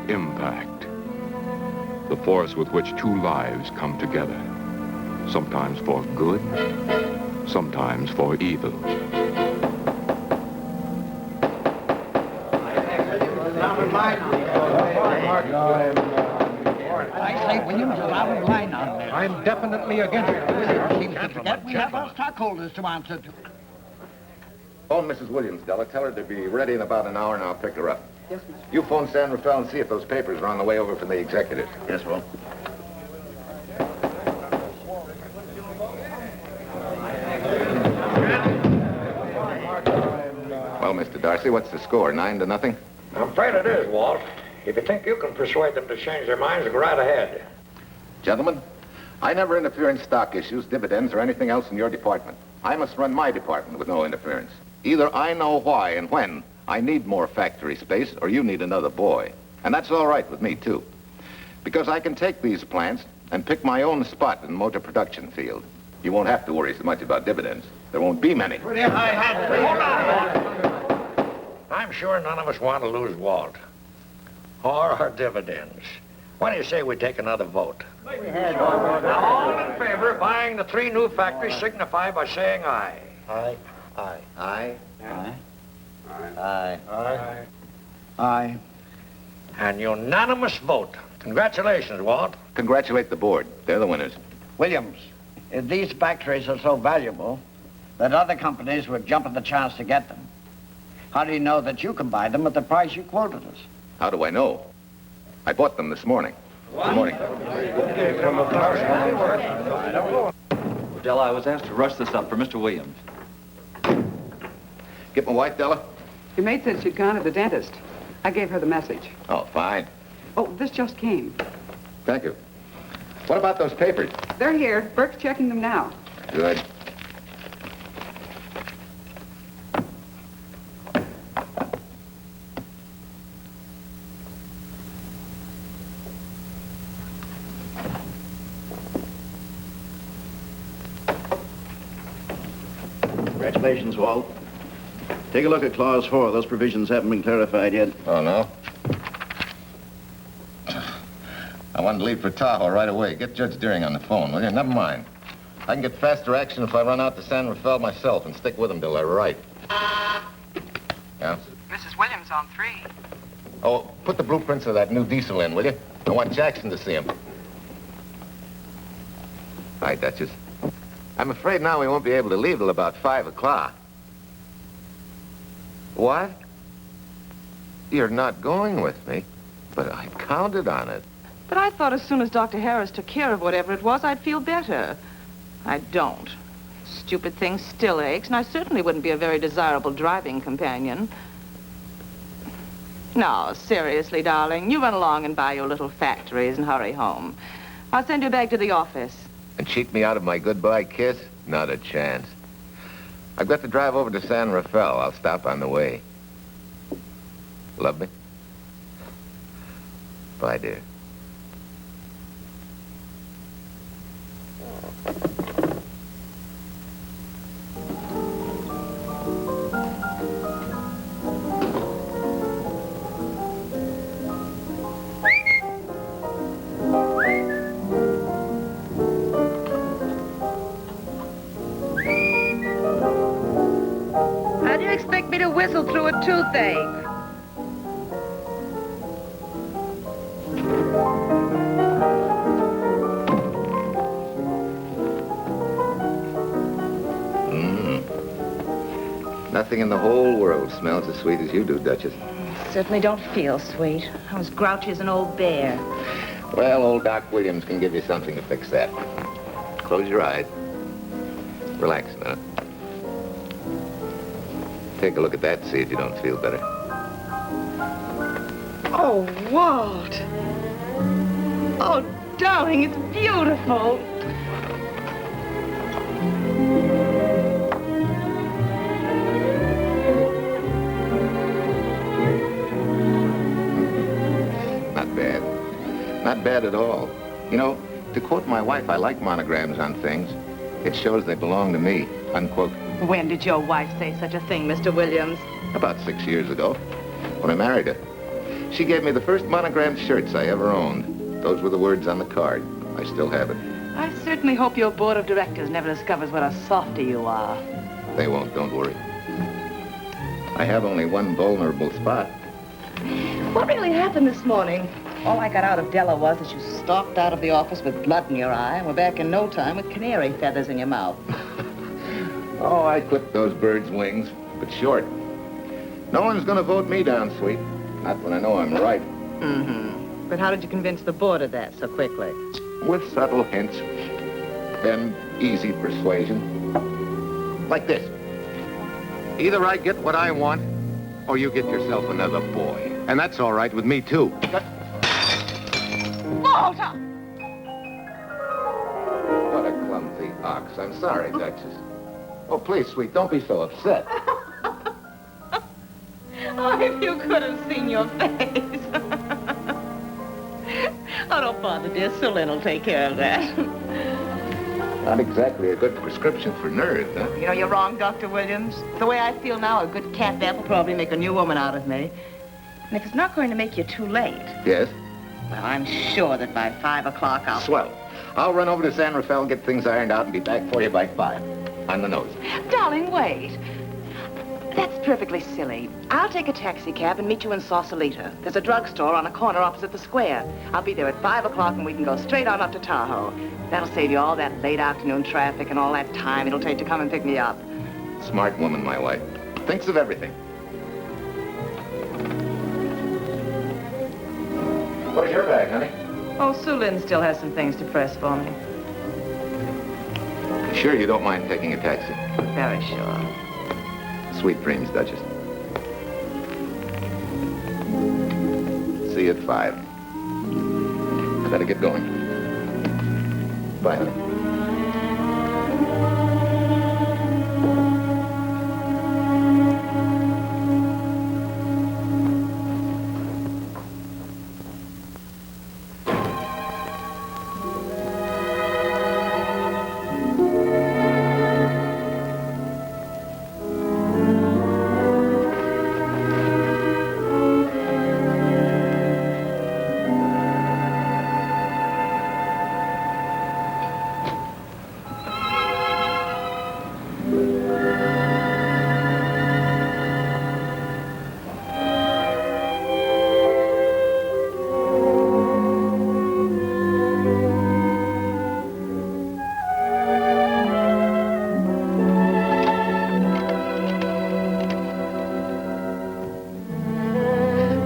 impact. The force with which two lives come together. Sometimes for good, sometimes for evil. I say, Williams, a lot of line on there. I'm definitely against it. Seems to forget we have our stockholders to answer to. Phone Mrs. Williams, Della. Tell her to be ready in about an hour, and I'll pick her up. Yes, Mr. You phone San Rafael and see if those papers are on the way over from the executive. Yes, Wong. Well, Mr. Darcy, what's the score? 9-0? I'm afraid it is, Walt. If you think you can persuade them to change their minds, go right ahead. Gentlemen, I never interfere in stock issues, dividends, or anything else in your department. I must run my department with no interference. Either I know why and when I need more factory space, or you need another boy. And that's all right with me, too. Because I can take these plants and pick my own spot in the motor production field. You won't have to worry so much about dividends. There won't be many. Hold on. I'm sure none of us want to lose Walt. Or our dividends. Why do you say we take another vote? Now, all in favor of buying the 3 new factories signify by saying aye. Aye. Aye. Aye? Aye. Aye. Aye. Aye. An unanimous vote. Congratulations, Walt. Congratulate the board. They're the winners. Williams, if these factories are so valuable that other companies would jump at the chance to get them, how do you know that you can buy them at the price you quoted us? How do I know? I bought them this morning. Good morning. Della, I was asked to rush this up for Mr. Williams. Get my wife, Della? Your maid said she'd gone to the dentist. I gave her the message. Oh, fine. Oh, this just came. Thank you. What about those papers? They're here. Burke's checking them now. Good. Congratulations, Walt. Take a look at Clause 4. Those provisions haven't been clarified yet. Oh, no? I wanted to leave for Tahoe right away. Get Judge Deering on the phone, will you? Never mind. I can get faster action if I run out to San Rafael myself and stick with them till they're right. Yeah? Mrs. Williams on 3. Oh, put the blueprints of that new diesel in, will you? I want Jackson to see him. Hi, Duchess. I'm afraid now we won't be able to leave till about 5 o'clock. What? You're not going with me, but I counted on it. But I thought as soon as Dr. Harris took care of whatever it was, I'd feel better. I don't. Stupid thing still aches, and I certainly wouldn't be a very desirable driving companion. No, seriously, darling, you run along and buy your little factories and hurry home. I'll send you back to the office. And cheat me out of my goodbye kiss? Not a chance. I've got to drive over to San Rafael. I'll stop on the way. Love me? Bye, dear. How do you expect me to whistle through a toothache? Nothing in the whole world smells as sweet as you do, Duchess. Certainly don't feel sweet. I'm as grouchy as an old bear. Well, old Doc Williams can give you something to fix that. Close your eyes. Relax a minute. Take a look at that and see if you don't feel better. Oh, Walt. Oh, darling, it's beautiful. Not bad. Not bad at all. You know, to quote my wife, I like monograms on things. It shows they belong to me, unquote. When did your wife say such a thing, Mr. Williams? About 6 years ago, when I married her. She gave me the first monogrammed shirts I ever owned. Those were the words on the card. I still have it. I certainly hope your board of directors never discovers what a softy you are. They won't, don't worry. I have only one vulnerable spot. What really happened this morning? All I got out of Della was that you stalked out of the office with blood in your eye and were back in no time with canary feathers in your mouth. Oh, I clipped those birds' wings, but short. No one's gonna vote me down, sweet. Not when I know I'm right. Mm-hmm. But how did you convince the board of that so quickly? With subtle hints and easy persuasion. Like this. Either I get what I want, or you get yourself another boy. And that's all right with me, too. Walter! What a clumsy ox. I'm sorry, Duchess. Oh, please, sweet, don't be so upset. Oh, if you could have seen your face. Oh, don't bother, dear. Sulin will take care of that. Not exactly a good prescription for nerves, huh? You know, you're wrong, Dr. Williams. The way I feel now, a good cat nap will probably make a new woman out of me. And if it's not going to make you too late... Yes? Well, I'm sure that by 5 o'clock I'll... Swell. I'll run over to San Rafael, get things ironed out, and be back for you by 5. On the nose. Darling, wait. That's perfectly silly. I'll take a taxi cab and meet you in Sausalito. There's a drugstore on a corner opposite the square. I'll be there at 5 o'clock and we can go straight on up to Tahoe. That'll save you all that late afternoon traffic and all that time it'll take to come and pick me up. Smart woman, my wife. Thinks of everything. Where's your bag, honey? Oh, Sulin still has some things to press for me. Sure you don't mind taking a taxi? Very sure. Sweet dreams, Duchess. See you at 5. I better get going. Bye, honey.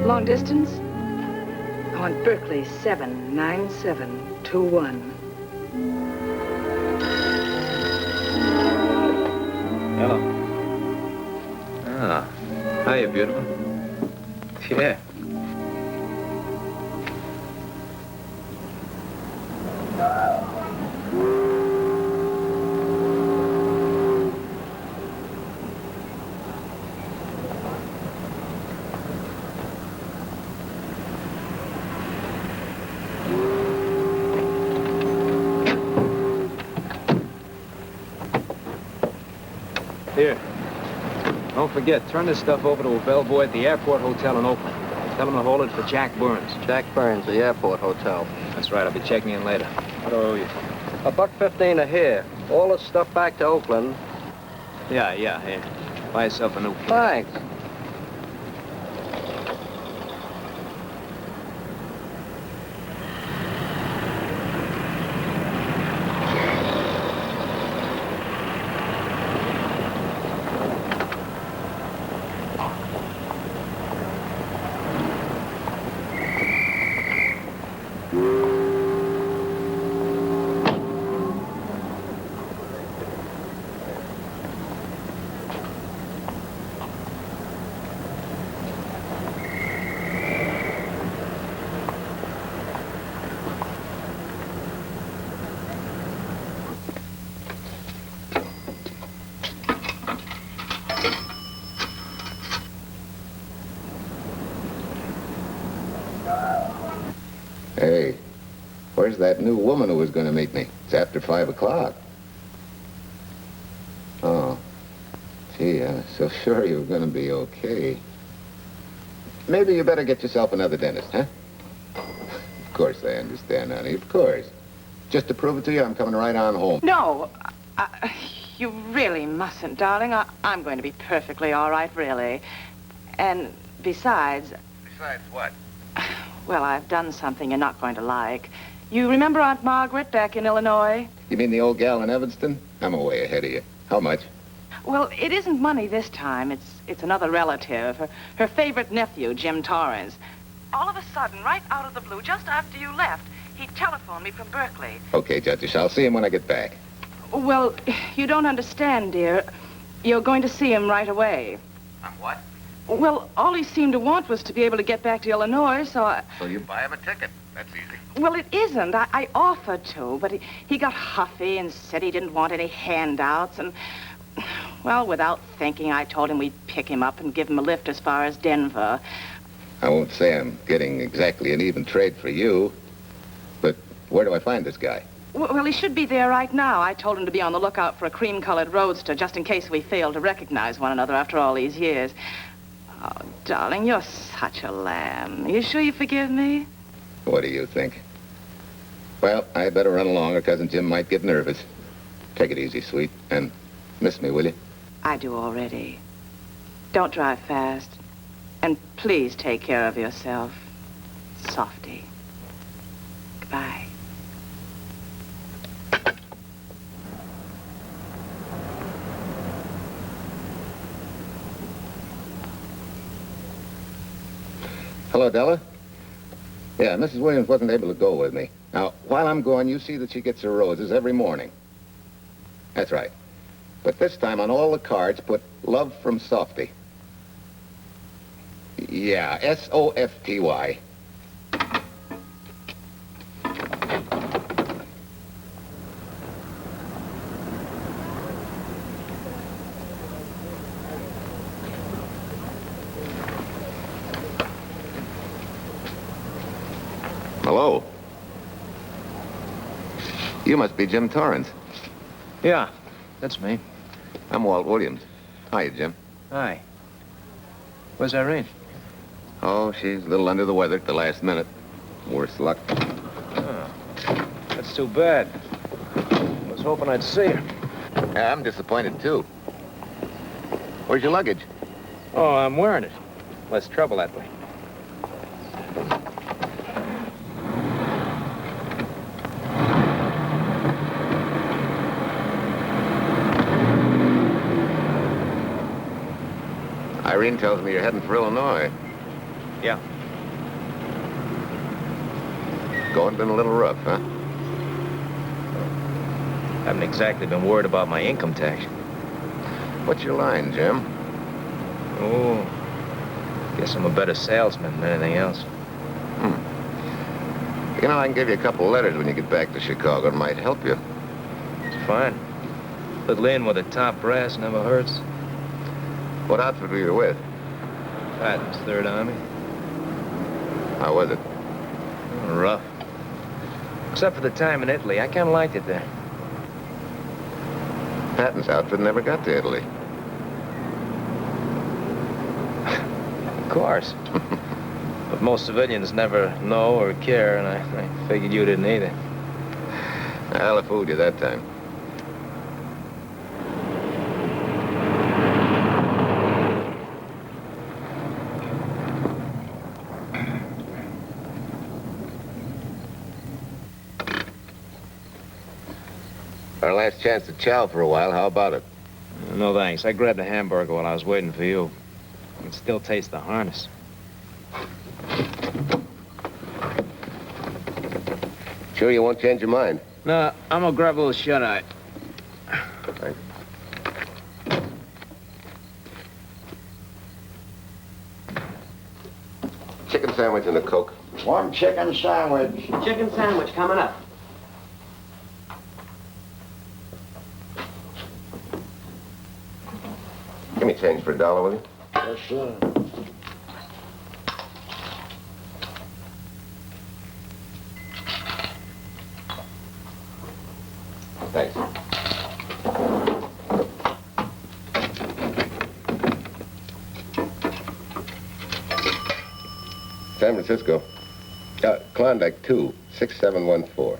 Long distance? I want Berkeley 79721. Hello. Ah, hiya, beautiful. Yeah. Here. Don't forget, turn this stuff over to a bellboy at the airport hotel in Oakland. Tell him to hold it for Jack Burns. Jack Burns, the airport hotel. That's right, I'll be checking in later. What do I owe you? $1.15 a here. All the stuff back to Oakland. Yeah, here. Buy yourself a new kit. Thanks. Hey, where's that new woman who was going to meet me? It's after 5 o'clock. Oh, gee, I was so sure you were going to be okay. Maybe you better get yourself another dentist, huh? Of course I understand, honey, of course. Just to prove it to you, I'm coming right on home. No, you really mustn't, darling. I'm going to be perfectly all right, really. And besides... Besides what? Well, I've done something you're not going to like. You remember Aunt Margaret back in Illinois? You mean the old gal in Evanston? I'm way ahead of you. How much? Well, it isn't money this time. It's another relative. Her favorite nephew, Jim Torrance. All of a sudden, right out of the blue, just after you left, he telephoned me from Berkeley. Okay, Judge, I'll see him when I get back. Well, you don't understand, dear. You're going to see him right away. I'm what? Well, all he seemed to want was to be able to get back to Illinois, so I... So you buy him a ticket. That's easy. Well, it isn't. I offered to, but he got huffy and said he didn't want any handouts, and... Well, without thinking, I told him we'd pick him up and give him a lift as far as Denver. I won't say I'm getting exactly an even trade for you, but where do I find this guy? Well, he should be there right now. I told him to be on the lookout for a cream-colored roadster, just in case we fail to recognize one another after all these years. Oh, darling, you're such a lamb. You sure you forgive me? What do you think? Well, I better run along or Cousin Jim might get nervous. Take it easy, sweet, and miss me, will you? I do already. Don't drive fast. And please take care of yourself. Softy. Goodbye. Hello, Della? Yeah, Mrs. Williams wasn't able to go with me. Now, while I'm gone, you see that she gets her roses every morning. That's right. But this time on all the cards, put love from Softy. Yeah, S-O-F-T-Y. Hello. You must be Jim Torrance. Yeah, that's me. I'm Walt Williams. Hiya, Jim. Hi. Where's Irene? Oh, she's a little under the weather at the last minute. Worse luck. Oh, that's too bad. I was hoping I'd see her. Yeah, I'm disappointed, too. Where's your luggage? Oh, I'm wearing it. Less trouble that way. Irene tells me you're heading for Illinois. Yeah. Going been a little rough, huh? Haven't exactly been worried about my income tax. What's your line, Jim? Oh, guess I'm a better salesman than anything else. You know, I can give you a couple of letters when you get back to Chicago. It might help you. It's fine. Little in with the top brass never hurts. What outfit were you with? Patton's Third Army. How was it? Rough. Except for the time in Italy. I kind of liked it there. Patton's outfit never got to Italy. Of course. But most civilians never know or care, and I figured you didn't either. Well, I fooled you that time. Our last chance to chow for a while. How about it? No, thanks. I grabbed a hamburger while I was waiting for you. I can still taste the harness. Sure you won't change your mind? No, I'm gonna grab a little shut-eye. Thanks. Chicken sandwich and a Coke. One chicken sandwich. Chicken sandwich coming up. Give me change for $1, will you? Yes, sir. Thanks. San Francisco. Klondike 2, 6714.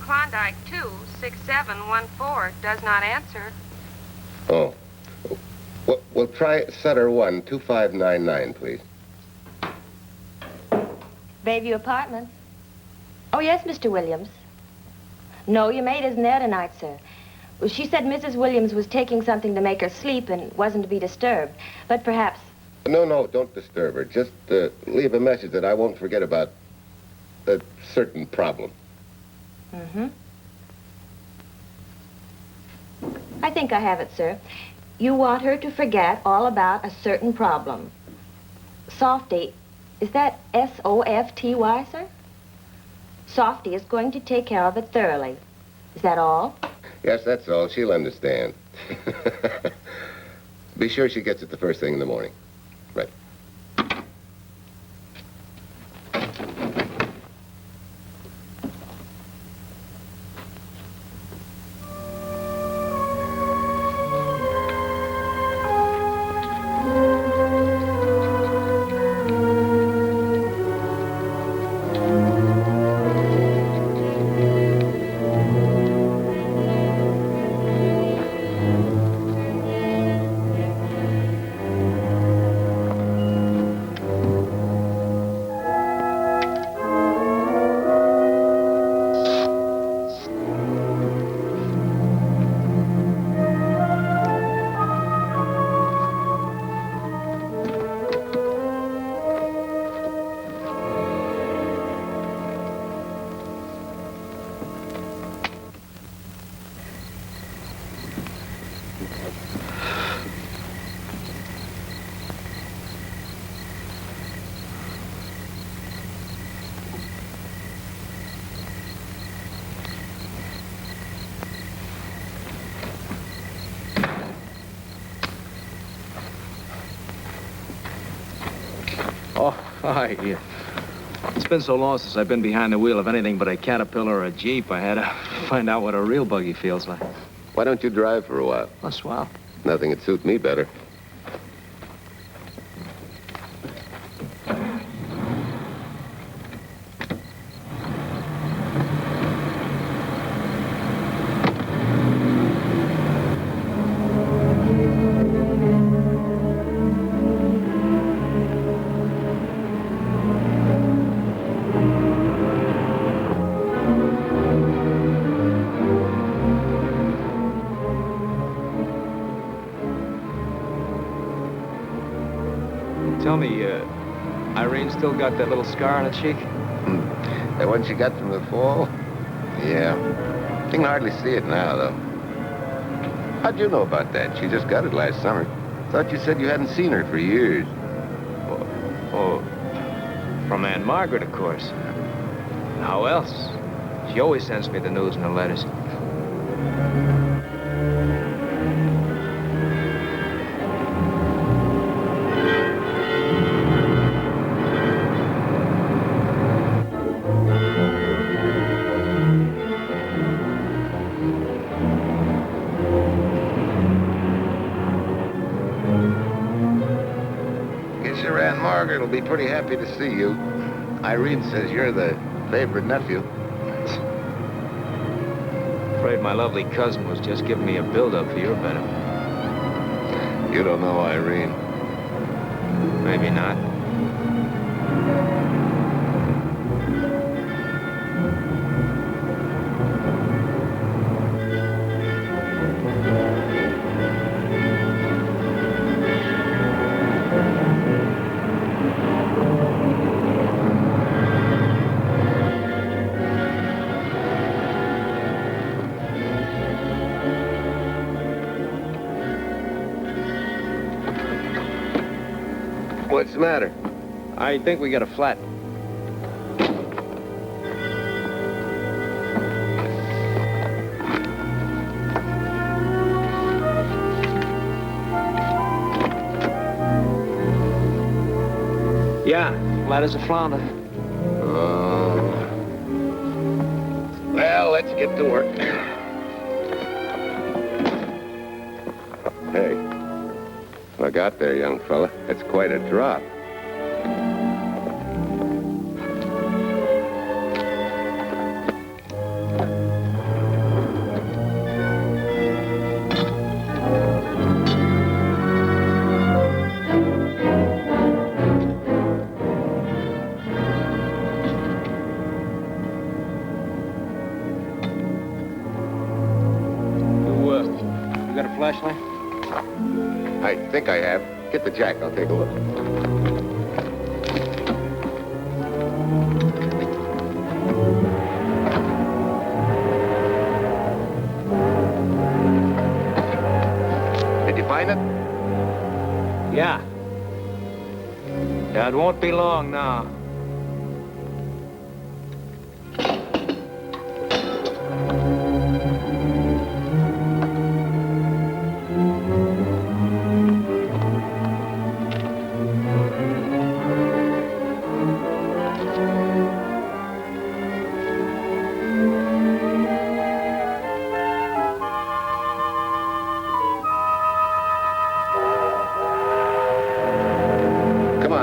Klondike 26714 does not answer. Oh. Well, try Sutter 1, 2599, please. Bayview Apartments. Oh, yes, Mr. Williams. No, your maid isn't there tonight, sir. Well, she said Mrs. Williams was taking something to make her sleep and wasn't to be disturbed. But perhaps... No, don't disturb her. Just leave a message that I won't forget about a certain problem. Mm-hmm. I think I have it, sir. You want her to forget all about a certain problem. Softy, is that S-O-F-T-Y, sir? Softy is going to take care of it thoroughly. Is that all? Yes, that's all. She'll understand. Be sure she gets it the first thing in the morning. Right. Hi. It's been so long since I've been behind the wheel of anything but a Caterpillar or a Jeep. I had to find out what a real buggy feels like. Why don't you drive for a while? Oh, swell. Nothing would suit me better. Tell me, Irene still got that little scar on her cheek? That one she got from the fall? Yeah. You can hardly see it now, though. How'd you know about that? She just got it last summer. Thought you said you hadn't seen her for years. Oh, from Aunt Margaret, of course. How else? She always sends me the news in her letters. Margaret will be pretty happy to see you. Irene says you're the favorite nephew. Afraid my lovely cousin was just giving me a build-up for your benefit. You don't know Irene. Maybe not. What's the matter? I think we got a flat. Yeah, flat as a flounder. Well, let's get to work. Hey, look out there, young fella. It's quite a drop. You got a flashlight? I think I have. Get the jack. I'll take a look. Did you find it? Yeah. Yeah, it won't be long now.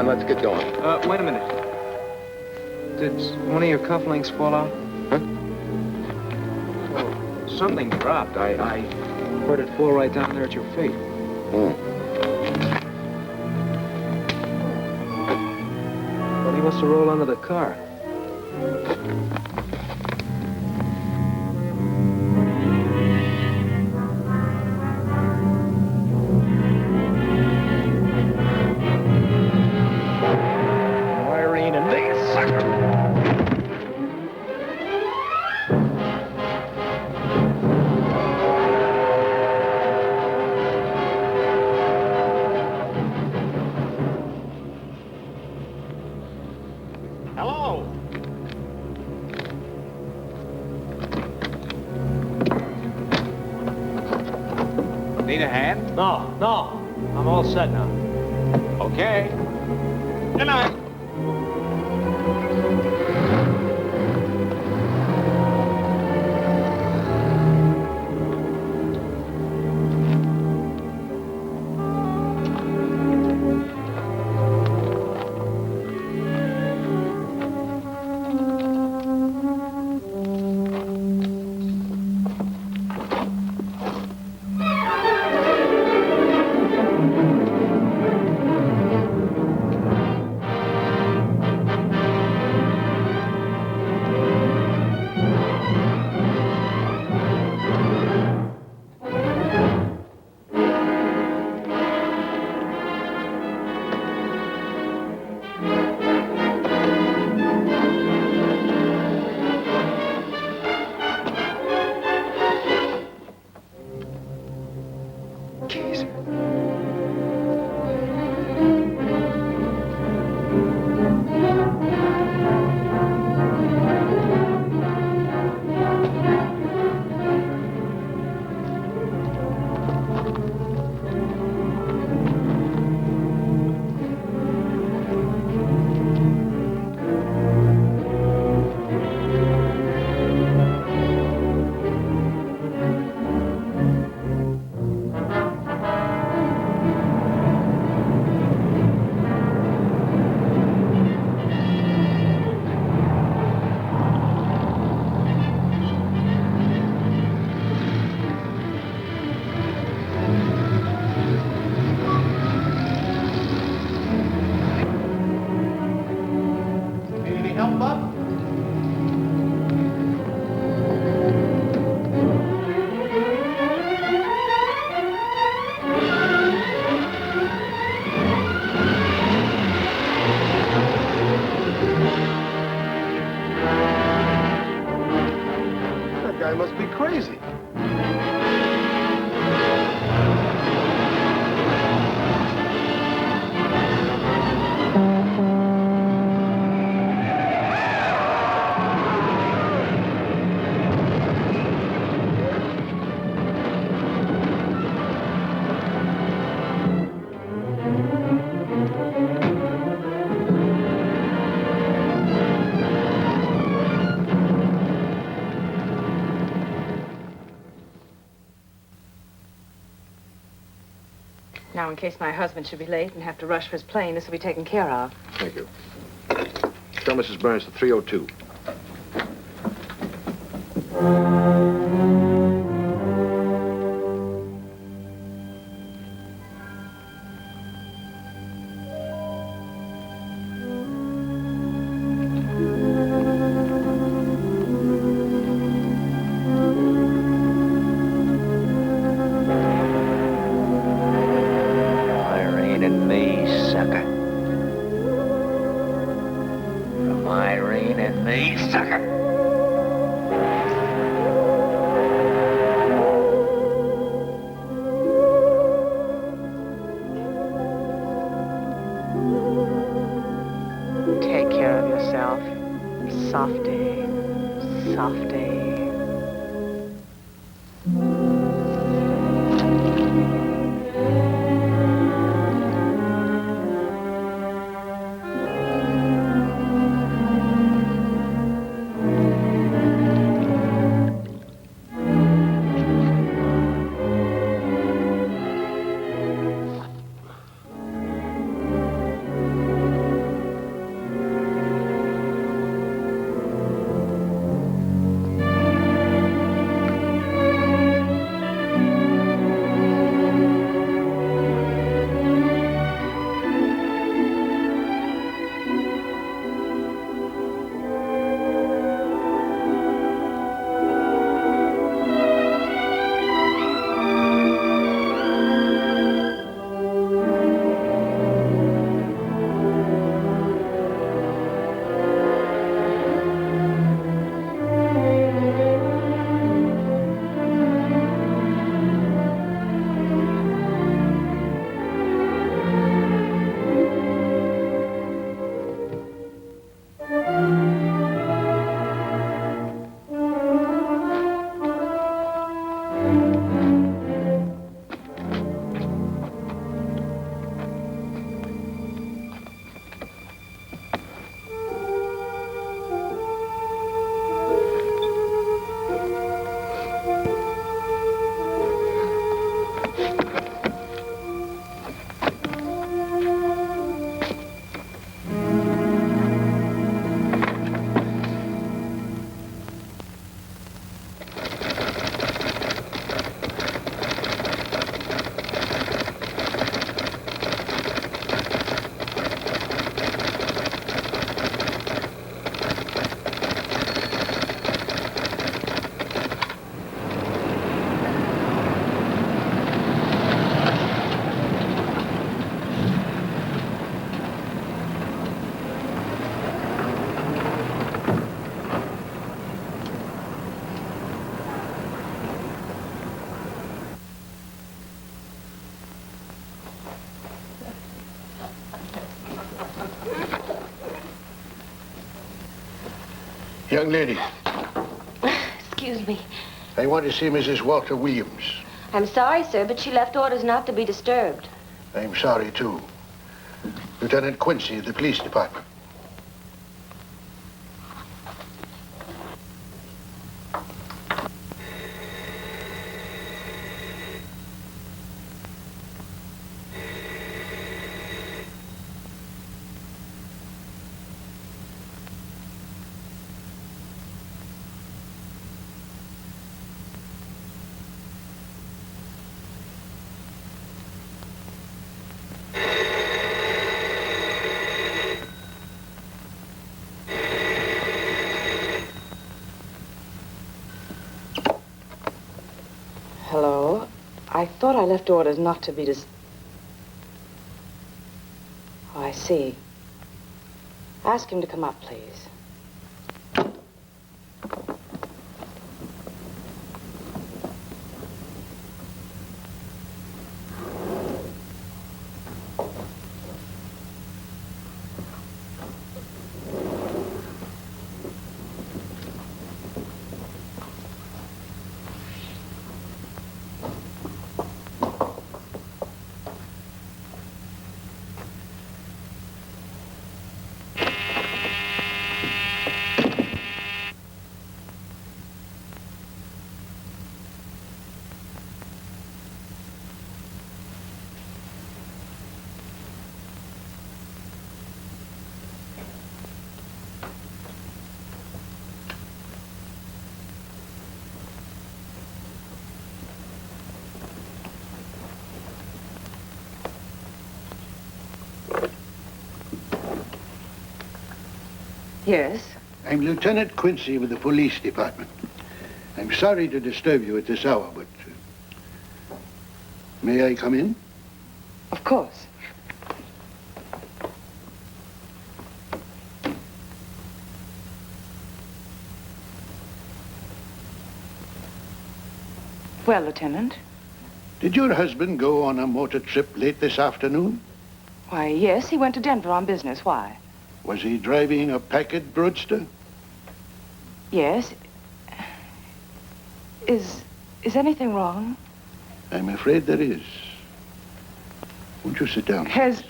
Let's get going. Wait a minute. Did one of your cufflinks fall out? Huh? Oh, something dropped. I heard it fall right down there at your feet. Hmm. Well, he must have rolled under the car. Need a hand? No. I'm all set now. Okay. Good night. Now, in case my husband should be late and have to rush for his plane, this will be taken care of. Thank you. Tell Mrs. Burns to 302. Irene and me, sucker. From Irene and me, sucker. Take care of yourself. Softy. Softy. Young lady, Excuse me. I want to see Mrs. Walter Williams. I'm sorry, sir, but she left orders not to be disturbed. I'm sorry, too. Lieutenant Quincy of the police department. Hello? I thought I left orders not to be Oh, I see. Ask him to come up, please. Yes? I'm Lieutenant Quincy with the police department. I'm sorry to disturb you at this hour, but... may I come in? Of course. Well, Lieutenant? Did your husband go on a motor trip late this afternoon? Why, yes, he went to Denver on business. Why? Was he driving a Packard roadster? Yes. Is anything wrong? I'm afraid there is. Won't you sit down? Has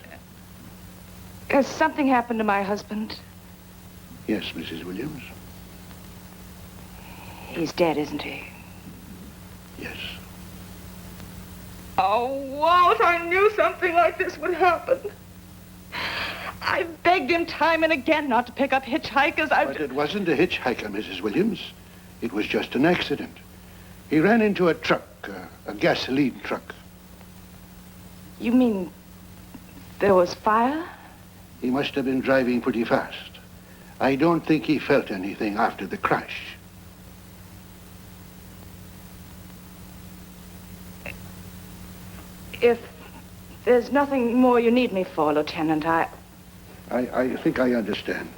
something happened to my husband? Yes, Mrs. Williams. He's dead, isn't he? Yes. Oh, Walt, I knew something like this would happen. I begged him time and again not to pick up hitchhikers. But it wasn't a hitchhiker, Mrs. Williams. It was just an accident. He ran into a truck, a gasoline truck. You mean there was fire? He must have been driving pretty fast. I don't think he felt anything after the crash. If there's nothing more you need me for, Lieutenant, I think I understand.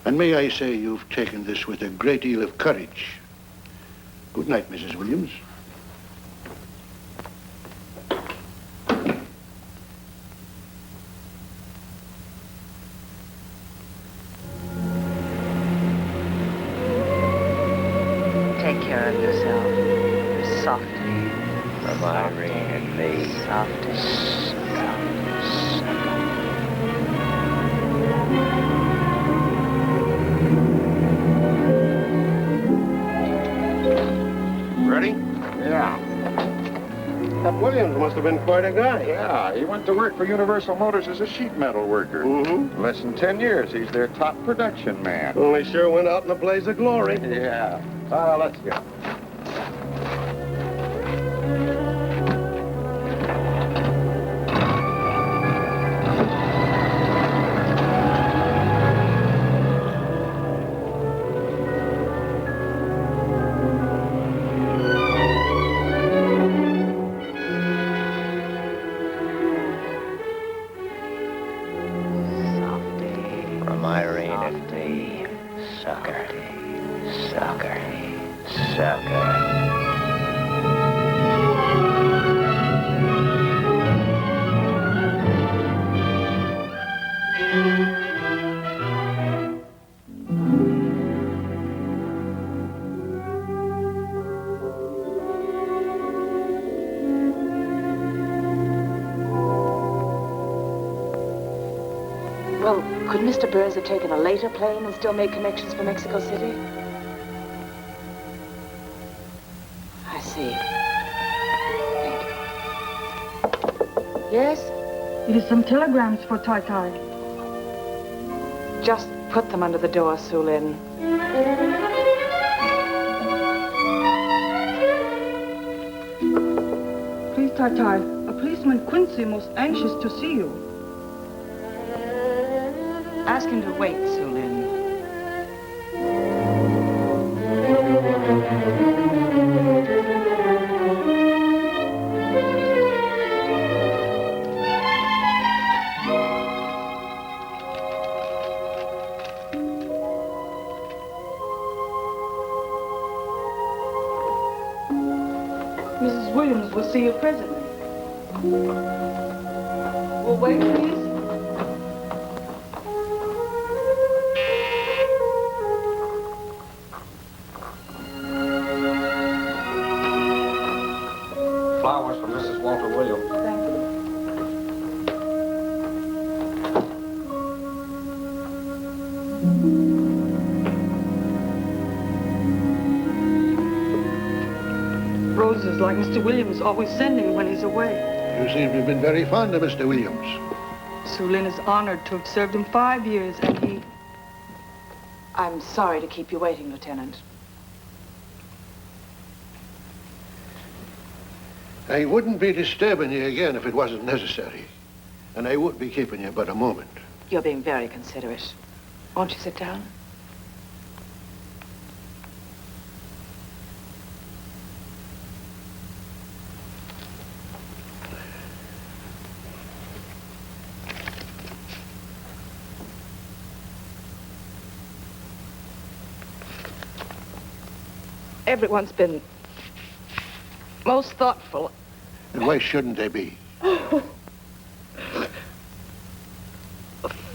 And may I say you've taken this with a great deal of courage. Good night, Mrs. Williams. take care of yourself. Softly. From Irene and me. Softly. Ready? Yeah. That Williams must have been quite a guy. Yeah, he went to work for Universal Motors as a sheet metal worker. Mm-hmm. Less than 10 years, he's their top production man. Well, he sure went out in a blaze of glory. Yeah. Let's go. From Irene and me. Sucker. Sucker. Sucker. Well, could Mr. Burns have taken a later plane and still made connections for Mexico City? I see. Thank you. Yes? It is some telegrams for Tai Tai. Just put them under the door, Sulin. Please, Tai Tai, a policeman Quincy most anxious to see you. Ask him to wait, Sulin. Mrs. Williams will see you presently. Well, wait, please. Flowers for Mrs. Walter Williams. Thank you. Roses like Mr. Williams always sending when he's away. You seem to have been very fond of Mr. Williams. Sulin is honored to have served him 5 years, and he... I'm sorry to keep you waiting, Lieutenant. I wouldn't be disturbing you again if it wasn't necessary. And I would be keeping you but a moment. You're being very considerate. Won't you sit down? Everyone's been most thoughtful. And why shouldn't they be?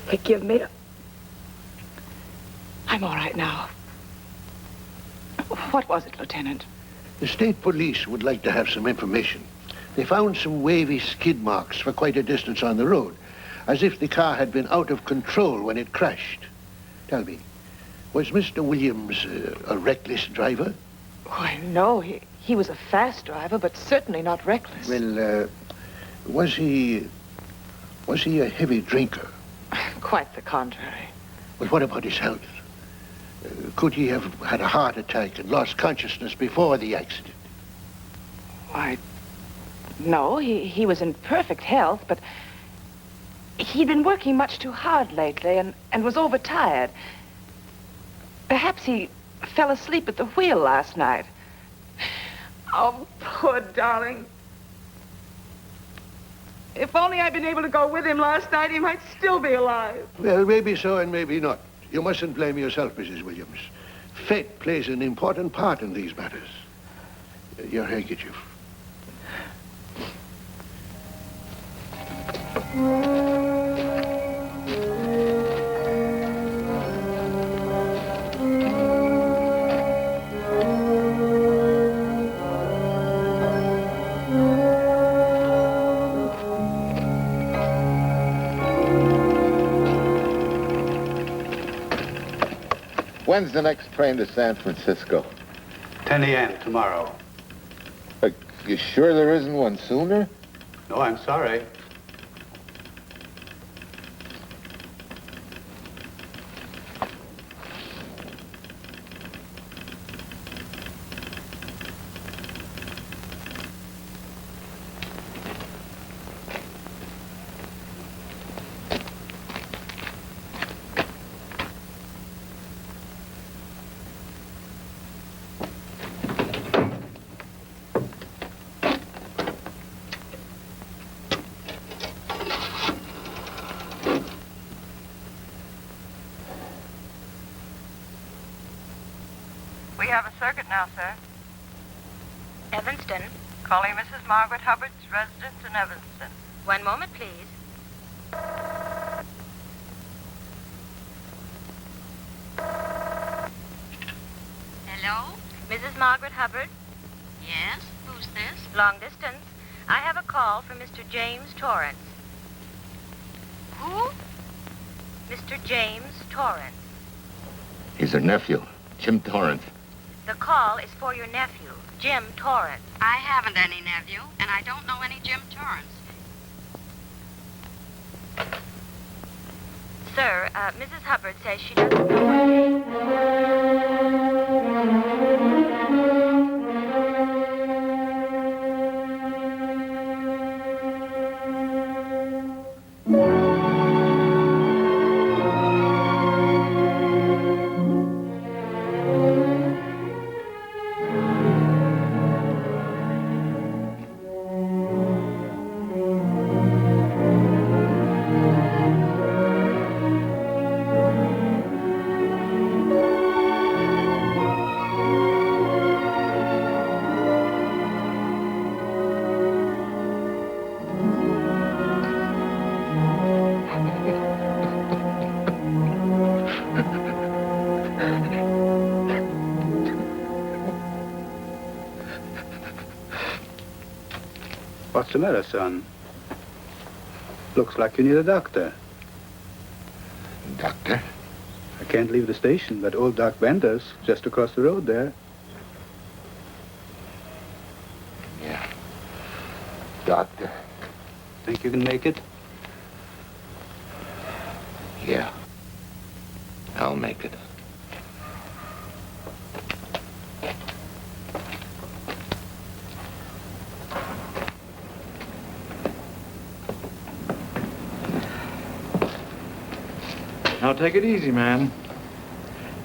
Forgive me. I'm all right now. What was it, Lieutenant? The state police would like to have some information. They found some wavy skid marks for quite a distance on the road, as if the car had been out of control when it crashed. Tell me, was Mr. Williams a reckless driver? Why, no. He was a fast driver, but certainly not reckless. Well, was he a heavy drinker? Quite the contrary. Well, what about his health? Could he have had a heart attack and lost consciousness before the accident? Why, no. He was in perfect health, but he'd been working much too hard lately and was overtired. Perhaps he fell asleep at the wheel last night. Oh, poor darling. If only I'd been able to go with him last night, he might still be alive. Well, maybe so and maybe not. You mustn't blame yourself, Mrs. Williams. Fate plays an important part in these matters. Your handkerchief. When's the next train to San Francisco? 10 a.m. tomorrow. You sure there isn't one sooner? No, I'm sorry. We have a circuit now, sir. Evanston. Calling Mrs. Margaret Hubbard's residence in Evanston. One moment, please. Hello? Mrs. Margaret Hubbard? Yes? Who's this? Long distance. I have a call from Mr. James Torrance. Who? Mr. James Torrance. He's her nephew, Jim Torrance. The call is for your nephew, Jim Torrance. I haven't any nephew, and I don't know any Jim Torrance. Sir, Mrs. Hubbard says she doesn't know What's the matter, son? Looks like you need a doctor. Doctor? I can't leave the station, but old Doc Bender's just across the road there. Yeah. Doctor? Think you can make it? Yeah. I'll make it. Now, take it easy, man.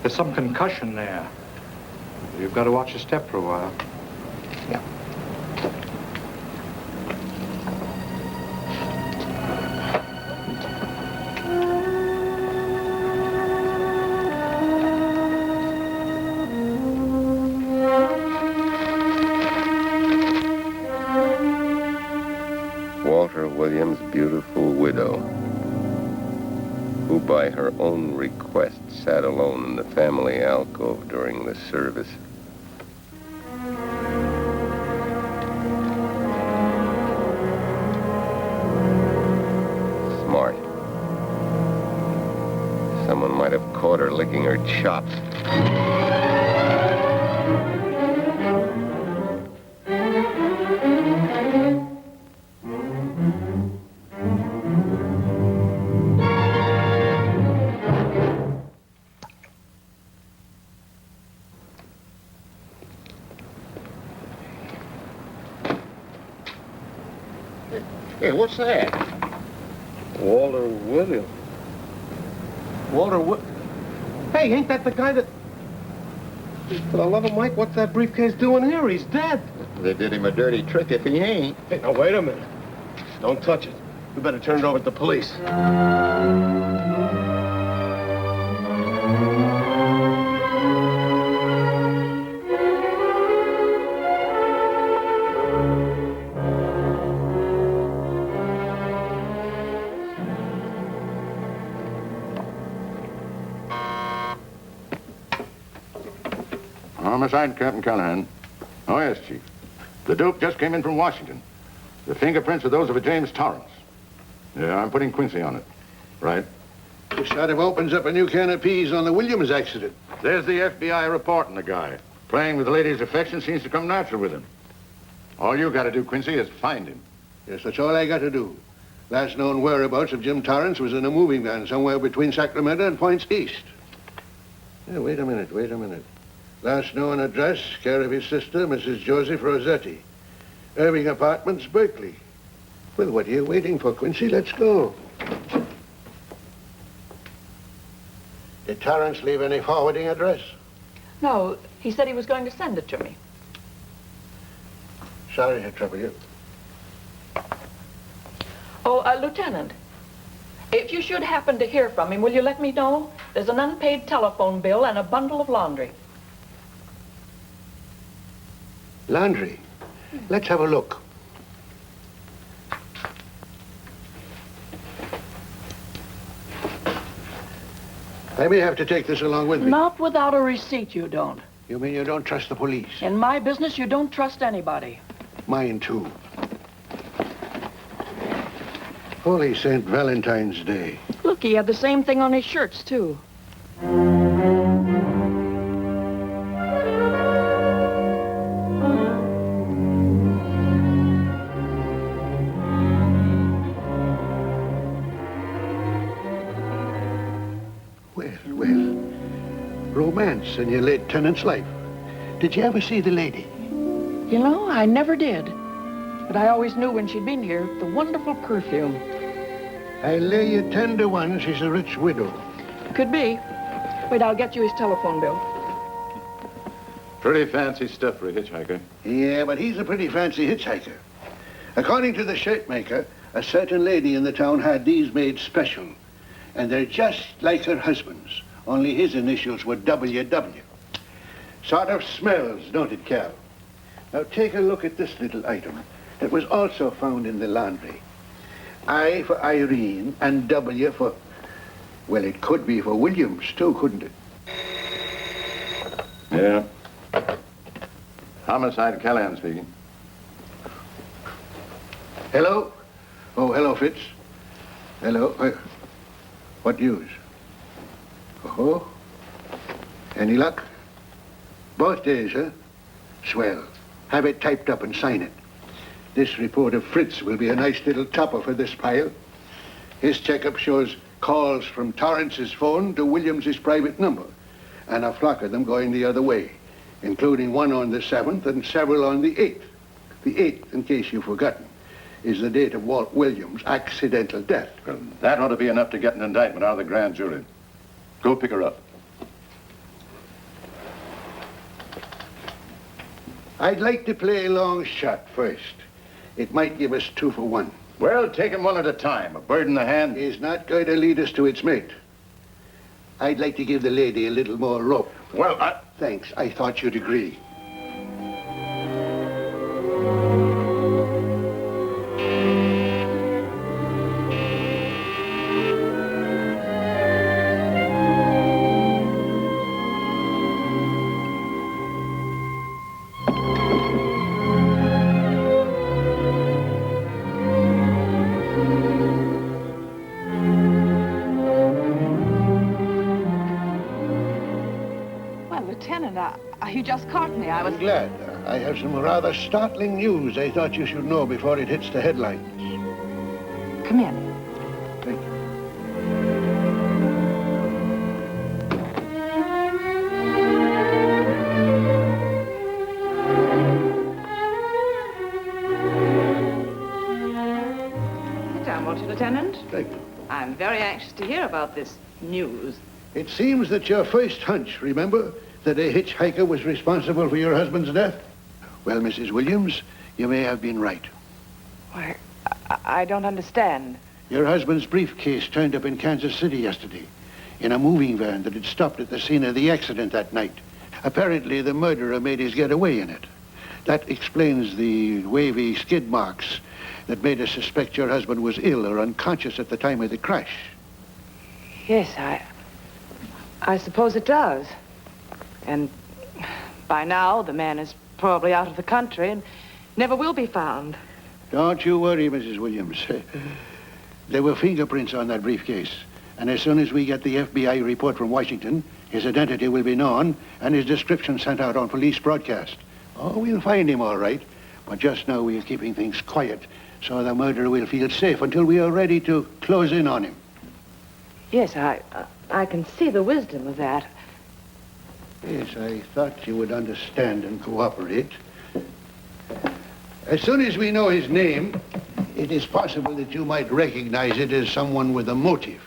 There's some concussion there. You've got to watch your step for a while. Yeah. Walter Williams' beautiful widow, who by her own request sat alone in the family alcove during the service. Smart. Someone might have caught her licking her chops. Hey, what's that? Walter Williams. Hey, ain't that the guy that... For the love of Mike, what's that briefcase doing here? He's dead. They did him a dirty trick if he ain't. Hey, now, wait a minute. Don't touch it. We better turn it over to the police. Homicide, Captain Callahan. Oh, yes, Chief. The dope just came in from Washington. The fingerprints are those of a James Torrence. Yeah, I'm putting Quincy on it. Right. This sort of opens up a new can of peas on the Williams accident. There's the FBI reporting the guy. Playing with the lady's affection seems to come natural with him. All you got to do, Quincy, is find him. Yes, that's all I got to do. Last known whereabouts of Jim Torrance was in a moving van somewhere between Sacramento and Points East. Yeah, wait a minute. Last known address, care of his sister, Mrs. Joseph Rossetti. Irving Apartments, Berkeley. Well, what are you waiting for, Quincy? Let's go. Did Torrance leave any forwarding address? No, he said he was going to send it to me. Sorry to trouble you. Oh, Lieutenant, if you should happen to hear from him, will you let me know? There's an unpaid telephone bill and a bundle of laundry. Laundry? Let's have a look. I may have to take this along with me. Not without a receipt, you don't. You mean you don't trust the police? In my business, you don't trust anybody. Mine, too. Holy St. Valentine's Day. Look, he had the same thing on his shirts, too. Romance in your late tenant's life. Did you ever see the lady? You know, I never did. But I always knew when she'd been here, the wonderful perfume. I lay you 10 to 1 she's a rich widow. Could be. Wait, I'll get you his telephone bill. Pretty fancy stuff for a hitchhiker. Yeah, but he's a pretty fancy hitchhiker. According to the shirt maker, a certain lady in the town had these made special. And they're just like her husband's. Only his initials were WW. Sort of smells, don't it, Cal? Now take a look at this little item. It was also found in the laundry. I for Irene and W for... Well, it could be for Williams, too, couldn't it? Yeah. Homicide, Callahan speaking. Hello? Oh, hello, Fitz. Hello. What news? Oh? Any luck? Both days, huh? Swell. Have it typed up and sign it. This report of Fritz will be a nice little topper for this pile. His checkup shows calls from Torrance's phone to Williams's private number, and a flock of them going the other way, including one on the 7th and several on the 8th. The 8th, in case you've forgotten, is the date of Walt Williams' accidental death. Well, that ought to be enough to get an indictment out of the grand jury. Go pick her up. I'd like to play a long shot first. It might give us 2 for 1. Well, take 'em one at a time. A bird in the hand is not going to lead us to its mate. I'd like to give the lady a little more rope. Well, Thanks. I thought you'd agree. You just caught me. I'm glad. I have some rather startling news I thought you should know before it hits the headlines. Come in. Thank you. Sit down, won't you, Lieutenant? Thank you. I'm very anxious to hear about this news. It seems that your first hunch, remember, that a hitchhiker was responsible for your husband's death? Well, Mrs. Williams, you may have been right. Why, I don't understand. Your husband's briefcase turned up in Kansas City yesterday in a moving van that had stopped at the scene of the accident that night. Apparently, the murderer made his getaway in it. That explains the wavy skid marks that made us suspect your husband was ill or unconscious at the time of the crash. Yes, I suppose it does. And by now, the man is probably out of the country and never will be found. Don't you worry, Mrs. Williams. There were fingerprints on that briefcase. And as soon as we get the FBI report from Washington, his identity will be known and his description sent out on police broadcast. Oh, we'll find him all right. But just now we are keeping things quiet so the murderer will feel safe until we are ready to close in on him. Yes, I can see the wisdom of that. Yes, I thought you would understand and cooperate. As soon as we know his name, it is possible that you might recognize it as someone with a motive.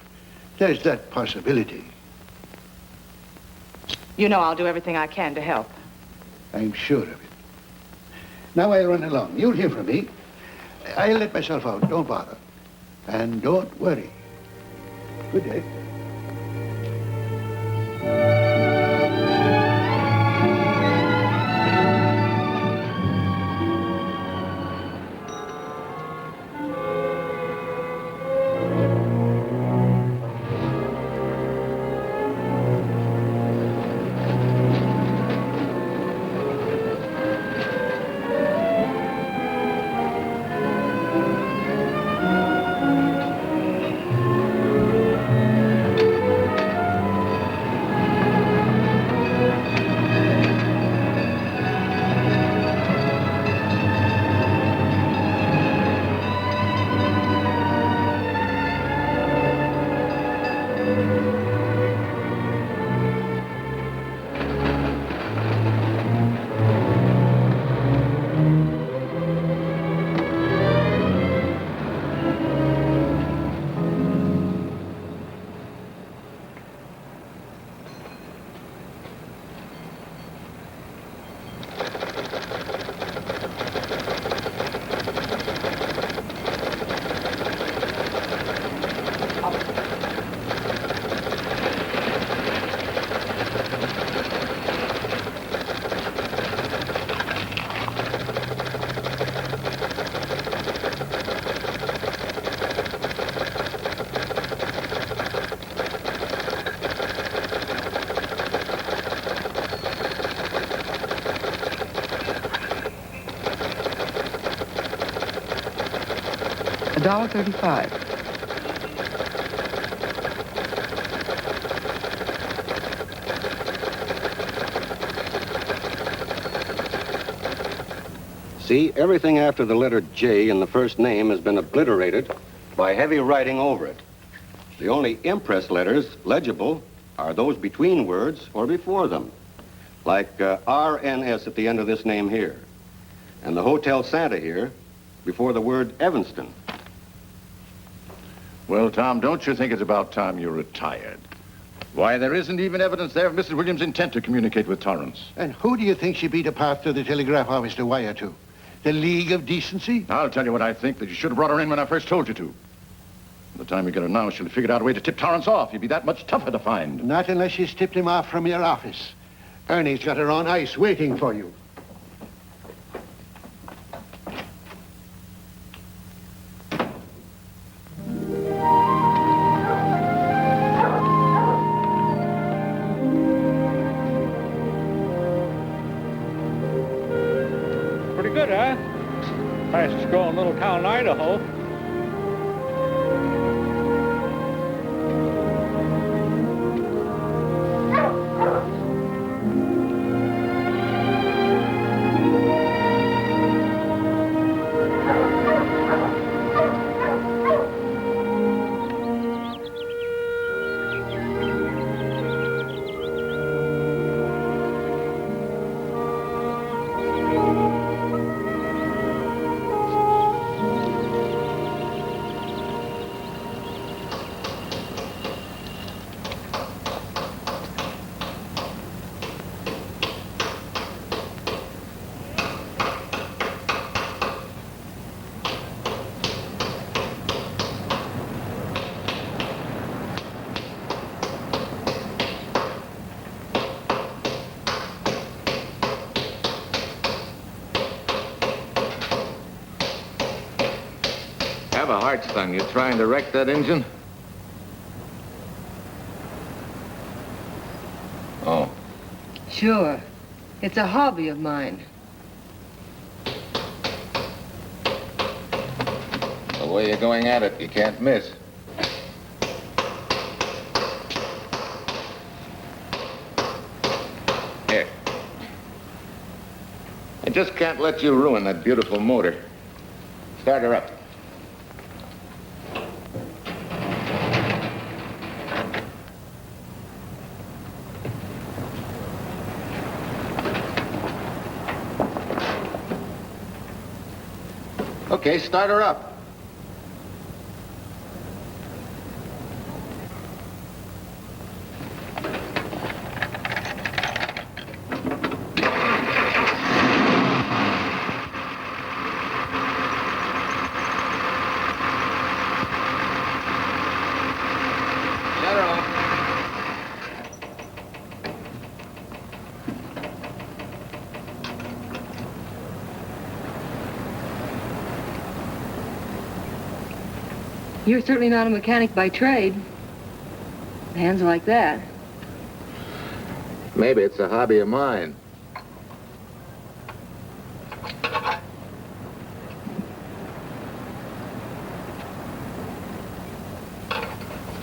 There's that possibility. You know I'll do everything I can to help. I'm sure of it. Now I'll run along. You'll hear from me. I'll let myself out. Don't bother. And don't worry. Good day. $1.35. See, everything after the letter J in the first name has been obliterated by heavy writing over it. The only impress letters legible are those between words or before them, like RNS at the end of this name here, and the Hotel Santa here before the word Evanston. Well, Tom, don't you think it's about time you retired? Why, there isn't even evidence there of Mrs. Williams' intent to communicate with Torrance. And who do you think she beat a path to the telegraph office to wire to? The League of Decency? I'll tell you what I think, that you should have brought her in when I first told you to. By the time we get her now, she'll have figured out a way to tip Torrance off. He'd be that much tougher to find. Not unless she's tipped him off from your office. Ernie's got her on ice waiting for you. Pretty good, huh? Fastest growing little town in Idaho. Have a heart, son. You trying to wreck that engine? Oh. Sure. It's a hobby of mine. The way you're going at it, you can't miss. Here. I just can't let you ruin that beautiful motor. Start her up. Okay, start her up. Shut her off. You're certainly not a mechanic by trade. Hands like that. Maybe it's a hobby of mine.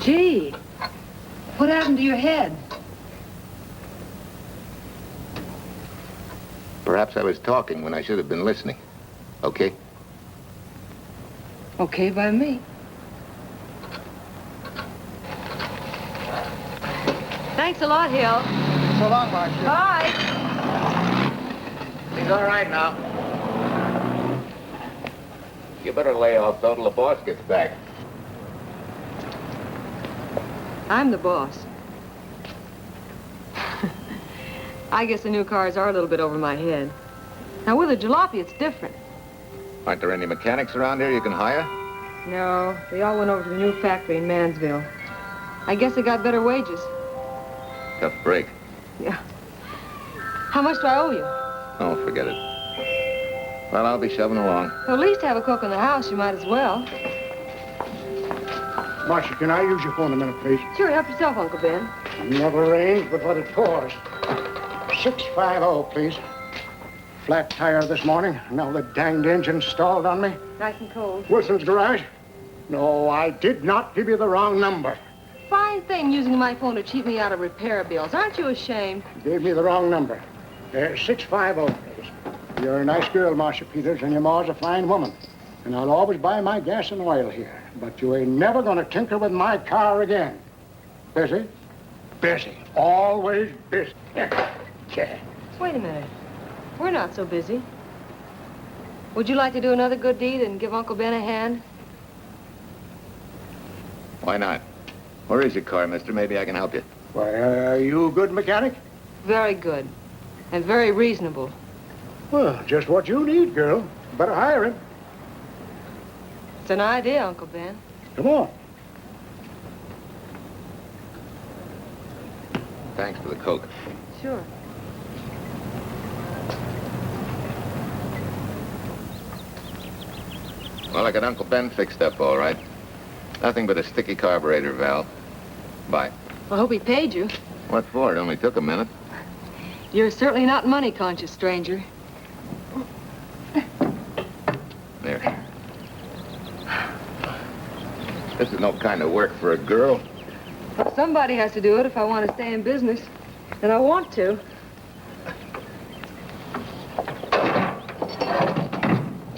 Gee, what happened to your head? Perhaps I was talking when I should have been listening. Okay? Okay by me. Thanks a lot, Hill. So long, Marsha. Bye. He's all right now. You better lay off though till the boss gets back. I'm the boss. I guess the new cars are a little bit over my head. Now, with a jalopy, it's different. Aren't there any mechanics around here you can hire? No, they all went over to the new factory in Mansville. I guess they got better wages. Tough break. Yeah. How much do I owe you? Oh, forget it. Well, I'll be shoving along. Well, at least have a cook in the house. You might as well. Marsha, can I use your phone a minute, please? Sure, help yourself, Uncle Ben. Never rains but what it pours. 650, please. Flat tire this morning. Now the danged engine stalled on me. Nice and cold. Wilson's garage? No, I did not give you the wrong number. Fine thing using my phone to cheat me out of repair bills. Aren't you ashamed? You gave me the wrong number. 650, please. You're a nice girl, Marsha Peters, and your ma's a fine woman. And I'll always buy my gas and oil here. But you ain't never gonna tinker with my car again. Busy? Busy. Always busy. Yeah. Wait a minute. We're not so busy. Would you like to do another good deed and give Uncle Ben a hand? Why not? Where is your car, mister? Maybe I can help you. Why, are you a good mechanic? Very good. And very reasonable. Well, just what you need, girl. Better hire him. It's an idea, Uncle Ben. Come on. Thanks for the Coke. Sure. Well, I got Uncle Ben fixed up all right. Nothing but a sticky carburetor valve. Bye. I hope he paid you. What for? It only took a minute. You're certainly not money conscious, stranger. There. This is no kind of work for a girl. Somebody has to do it if I want to stay in business. And I want to.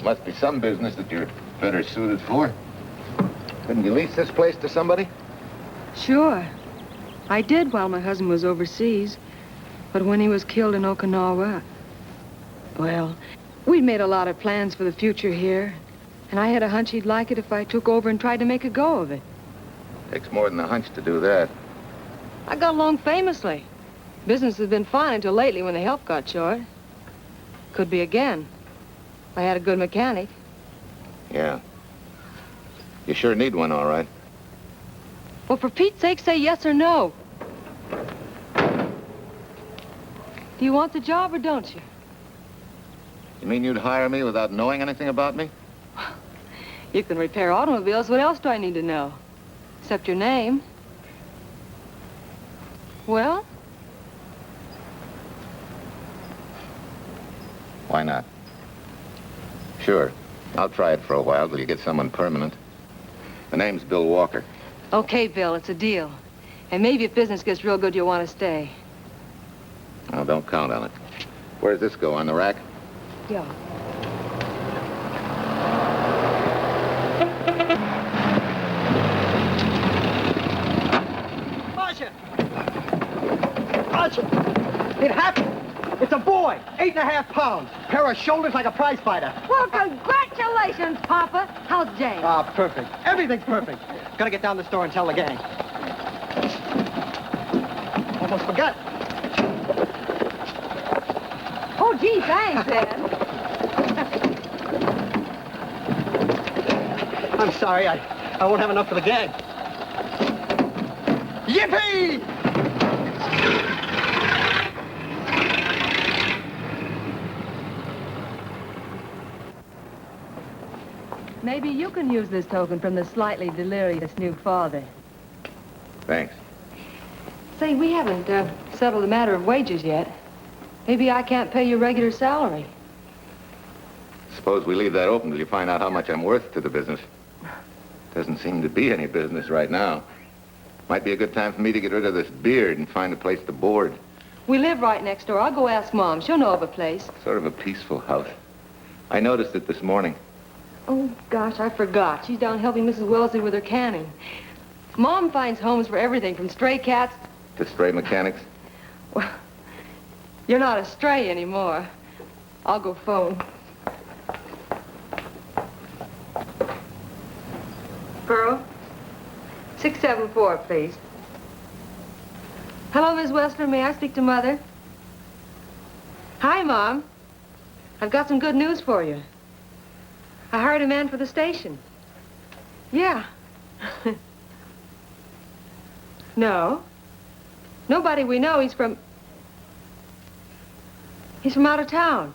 Must be some business that you're better suited for. Couldn't you lease this place to somebody? Sure. I did while my husband was overseas. But when he was killed in Okinawa, well, we'd made a lot of plans for the future here. And I had a hunch he'd like it if I took over and tried to make a go of it. Takes more than a hunch to do that. I got along famously. Business has been fine until lately when the help got short. Could be again. I had a good mechanic. Yeah. You sure need one, all right. Well, for Pete's sake, say yes or no. Do you want the job or don't you? You mean you'd hire me without knowing anything about me? You can repair automobiles. What else do I need to know? Except your name. Well? Why not? Sure. I'll try it for a while till you get someone permanent. The name's Bill Walker. Okay, Bill, it's a deal. And maybe if business gets real good, you'll want to stay. Oh, don't count on it. Where does this go, on the rack? Yeah. Marsha! Marsha! It happened! It's a boy, 8.5 pounds. Pair of shoulders like a prize fighter. Well, congratulations, Papa. How's Jane? Ah, perfect. Everything's perfect. Gotta get down to the store and tell the gang. Almost forgot. Oh, gee, thanks, Ed. I'm sorry, I won't have enough for the gang. Yippee! Maybe you can use this token from the slightly delirious new father. Thanks. Say, we haven't settled the matter of wages yet. Maybe I can't pay your regular salary. Suppose we leave that open till you find out how much I'm worth to the business. Doesn't seem to be any business right now. Might be a good time for me to get rid of this beard and find a place to board. We live right next door. I'll go ask Mom. She'll know of a place. Sort of a peaceful house. I noticed it this morning. Oh, gosh, I forgot. She's down helping Mrs. Wellesley with her canning. Mom finds homes for everything from stray cats... To stray mechanics? Well, you're not a stray anymore. I'll go phone. Pearl, 674, please. Hello, Miss Westler. May I speak to Mother? Hi, Mom. I've got some good news for you. I hired a man for the station. Yeah. No. Nobody we know. He's from out of town.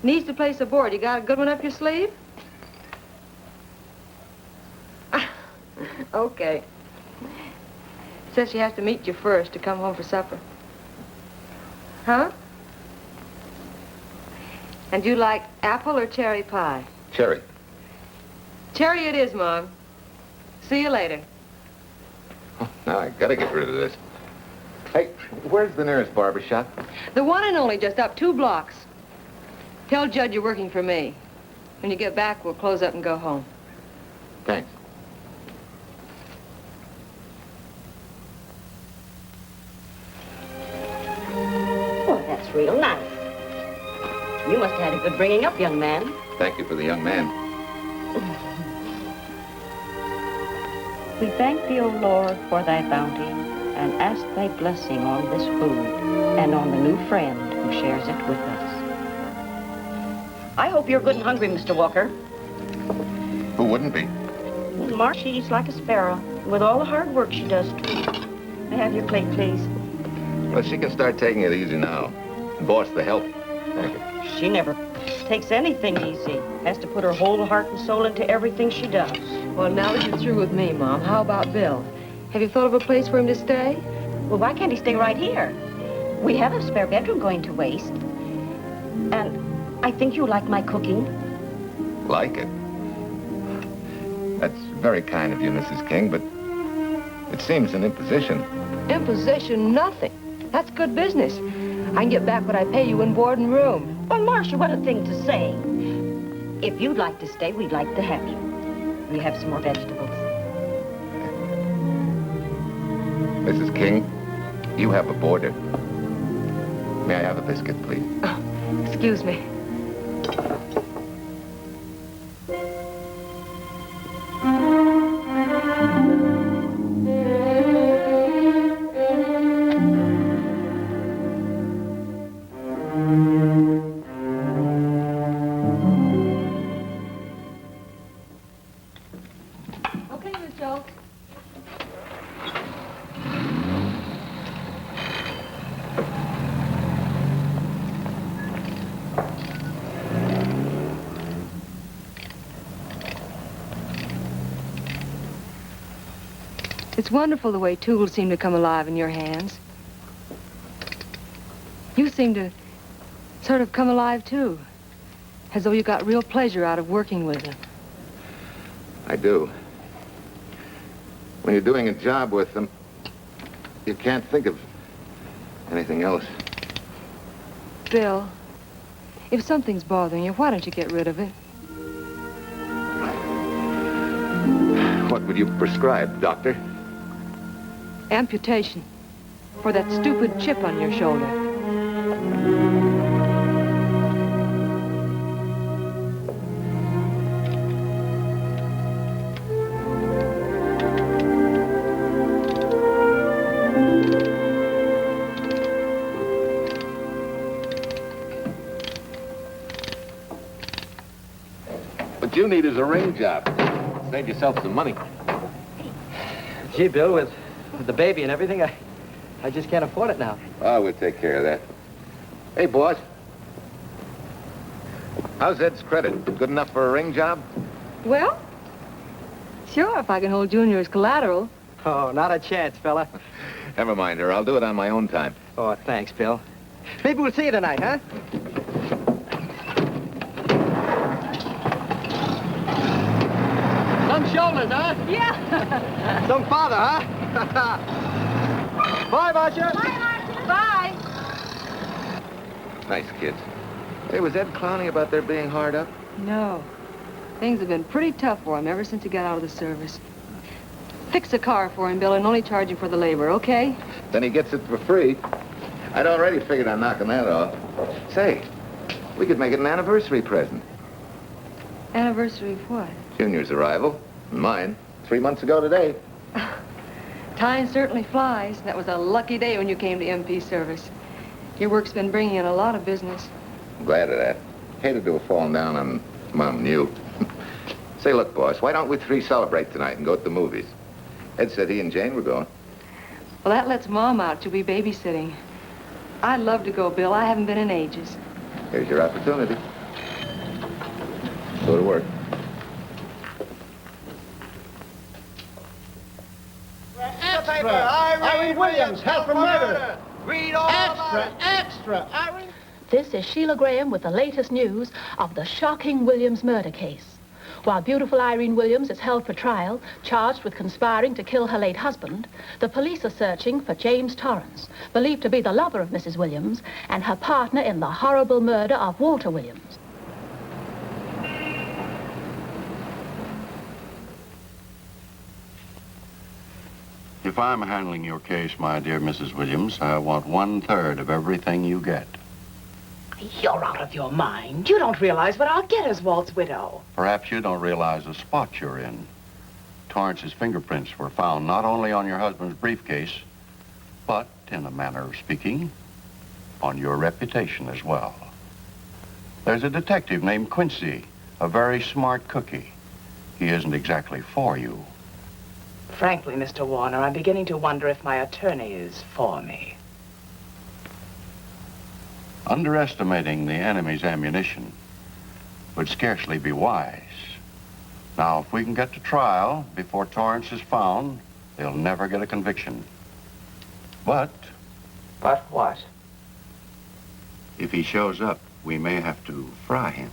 Needs to place a board. You got a good one up your sleeve? Okay. Says she has to meet you first to come home for supper. Huh? And you like apple or cherry pie? Cherry. Cherry it is, Mom. See you later. Oh, now I gotta get rid of this. Hey, where's the nearest barber shop? The one and only, just up 2 blocks. Tell Judd you're working for me. When you get back, we'll close up and go home. Thanks. Oh, that's real nice. You must have had a good bringing up, young man. Thank you for the young man. We thank thee, O Lord, for thy bounty, and ask thy blessing on this food and on the new friend who shares it with us. I hope you're good and hungry, Mr. Walker. Who wouldn't be? Marsha eats like a sparrow, with all the hard work she does, too. May I have your plate, please? Well, she can start taking it easy now. Boss, the help. Thank you. She never takes anything easy. Has to put her whole heart and soul into everything she does. Well, now that you're through with me, Mom, how about Bill? Have you thought of a place for him to stay? Well, why can't he stay right here? We have a spare bedroom going to waste. And I think you like my cooking. Like it? That's very kind of you, Mrs. King, but it seems an imposition. Imposition, nothing. That's good business. I can get back what I pay you in board and room. Well, Marsha, what a thing to say. If you'd like to stay, we'd like to have you. We have some more vegetables. Mrs. King, you have a boarder. May I have a biscuit, please? Oh, excuse me. It's wonderful the way tools seem to come alive in your hands. You seem to sort of come alive, too. As though you got real pleasure out of working with them. I do. When you're doing a job with them, you can't think of anything else. Bill, if something's bothering you, why don't you get rid of it? What would you prescribe, doctor? Amputation. For that stupid chip on your shoulder. What you need is a ring job. Save yourself some money. Gee, Bill, with the baby and everything, I just can't afford it now. Oh, we'll take care of that. Hey, boss. How's Ed's credit? Good enough for a ring job? Well, sure, if I can hold Junior as collateral. Oh, not a chance, fella. Never mind her. I'll do it on my own time. Oh, thanks, Bill. Maybe we'll see you tonight, huh? Some shoulders, huh? Yeah. Some father, huh? Bye, Marsha. Bye, Marsha. Bye. Nice kids. Hey, was Ed clowning about their being hard up? No. Things have been pretty tough for him ever since he got out of the service. Fix a car for him, Bill, and only charge him for the labor, okay? Then he gets it for free. I'd already figured on knocking that off. Say, we could make it an anniversary present. Anniversary of what? Junior's arrival, and mine, 3 months ago today. Time certainly flies. That was a lucky day when you came to MP service. Your work's been bringing in a lot of business. I'm glad of that. Hated to have fallen down on Mom and you. Say, look, boss, why don't we three celebrate tonight and go to the movies? Ed said he and Jane were going. Well, that lets Mom out. She'll be babysitting. I'd love to go, Bill. I haven't been in ages. Here's your opportunity. Go to work. Extra! Irene Williams, held for murder! Read all Extra! Irene... This is Sheila Graham with the latest news of the shocking Williams murder case. While beautiful Irene Williams is held for trial, charged with conspiring to kill her late husband, the police are searching for James Torrence, believed to be the lover of Mrs. Williams and her partner in the horrible murder of Walter Williams. If I'm handling your case, my dear Mrs. Williams, I want 1/3 of everything you get. You're out of your mind. You don't realize what I'll get as Walt's widow. Perhaps you don't realize the spot you're in. Torrance's fingerprints were found not only on your husband's briefcase, but, in a manner of speaking, on your reputation as well. There's a detective named Quincy, a very smart cookie. He isn't exactly for you. Frankly, Mr. Warner, I'm beginning to wonder if my attorney is for me. Underestimating the enemy's ammunition would scarcely be wise. Now, if we can get to trial before Torrence is found, they'll never get a conviction. But... But what? If he shows up, we may have to fry him.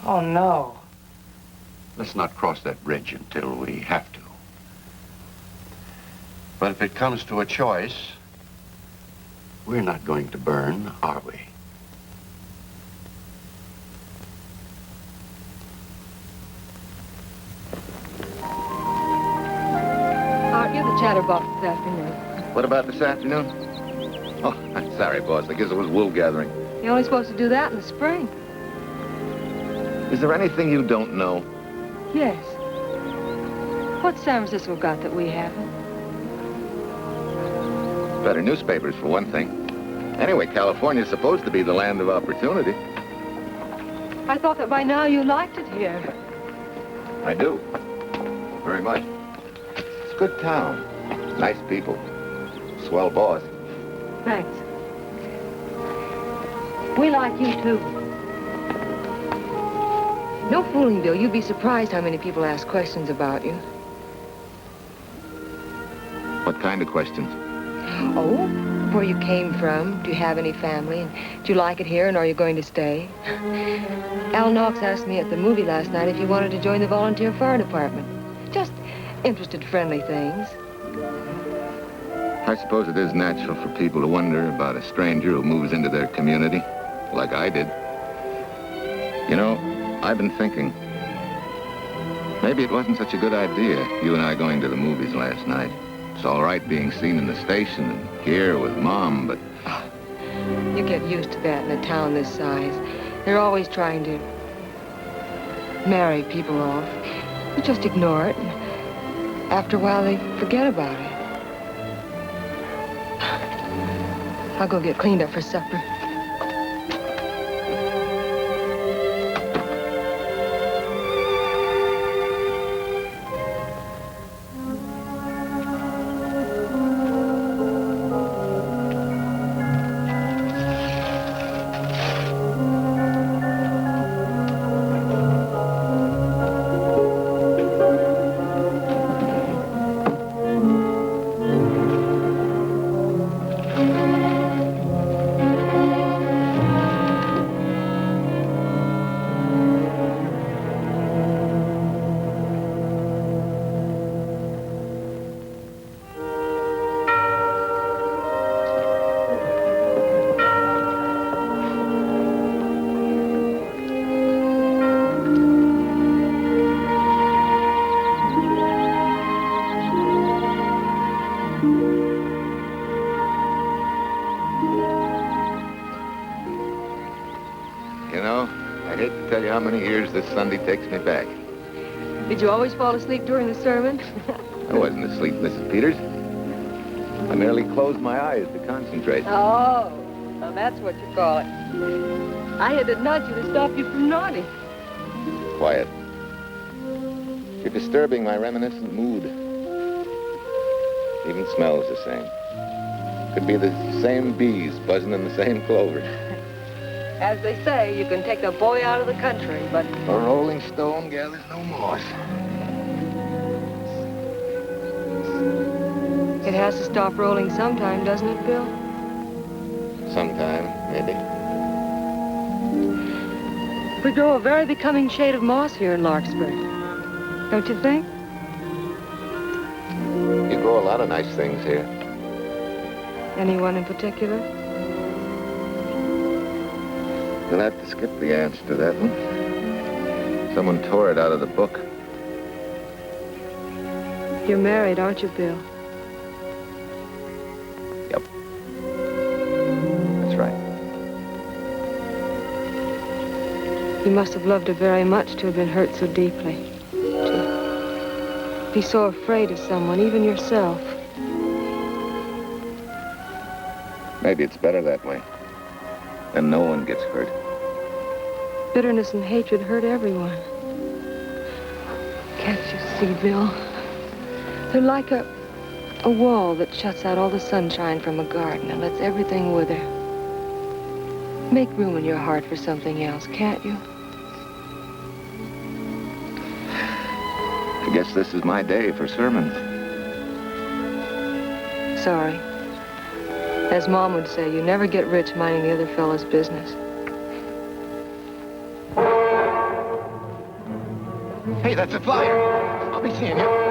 Oh, no. Let's not cross that bridge until we have to. But if it comes to a choice, we're not going to burn, are we? Aren't you the chatterbox this afternoon? What about this afternoon? Oh, I'm sorry, boss. I guess it was wool gathering. You're only supposed to do that in the spring. Is there anything you don't know? Yes. What's San Francisco got that we haven't? Better newspapers, for one thing. Anyway, California's supposed to be the land of opportunity. I thought that by now you liked it here. I do. Very much. It's a good town. Nice people. Swell boss. Thanks. We like you, too. No fooling, Bill. You'd be surprised how many people ask questions about you. What kind of questions? Oh, where you came from, do you have any family, and do you like it here, and are you going to stay? Al Knox asked me at the movie last night if you wanted to join the volunteer fire department. Just interested, friendly things. I suppose it is natural for people to wonder about a stranger who moves into their community, like I did. You know, I've been thinking, maybe it wasn't such a good idea, you and I going to the movies last night. It's all right being seen in the station and here with Mom, but... You get used to that in a town this size. They're always trying to marry people off. You just ignore it, and after a while they forget about it. I'll go get cleaned up for supper. How many years this Sunday takes me back. Did you always fall asleep during the sermon? I wasn't asleep, Mrs. Peters. I merely closed my eyes to concentrate. Oh, well, that's what you call it. I had to nudge you to stop you from nodding. Quiet. You're disturbing my reminiscent mood. Even smells the same. Could be the same bees buzzing in the same clover. As they say, you can take the boy out of the country, but... A rolling stone gathers no moss. It has to stop rolling sometime, doesn't it, Bill? Sometime, maybe. We grow a very becoming shade of moss here in Larkspur. Don't you think? You grow a lot of nice things here. Anyone in particular? You'll have to skip the answer to that one. Someone tore it out of the book. You're married, aren't you, Bill? Yep. That's right. You must have loved her very much to have been hurt so deeply. To be so afraid of someone, even yourself. Maybe it's better that way. Then no one gets hurt. Bitterness and hatred hurt everyone. Can't you see, Bill? They're like a wall that shuts out all the sunshine from a garden and lets everything wither. Make room in your heart for something else, can't you? I guess this is my day for sermons. Sorry. As Mom would say, you never get rich minding the other fellow's business. Hey, that's a flyer. I'll be seeing you.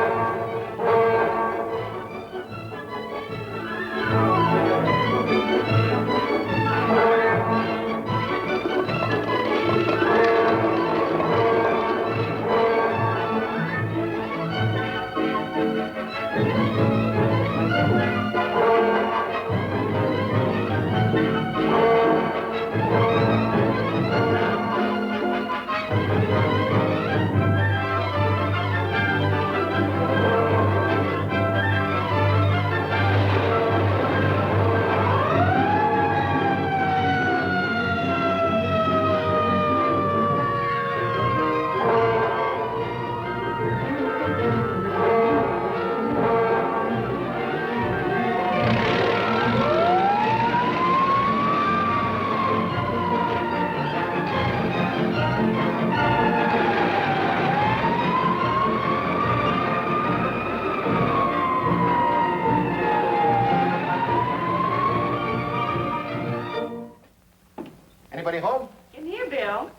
Anybody home? In here, Bill.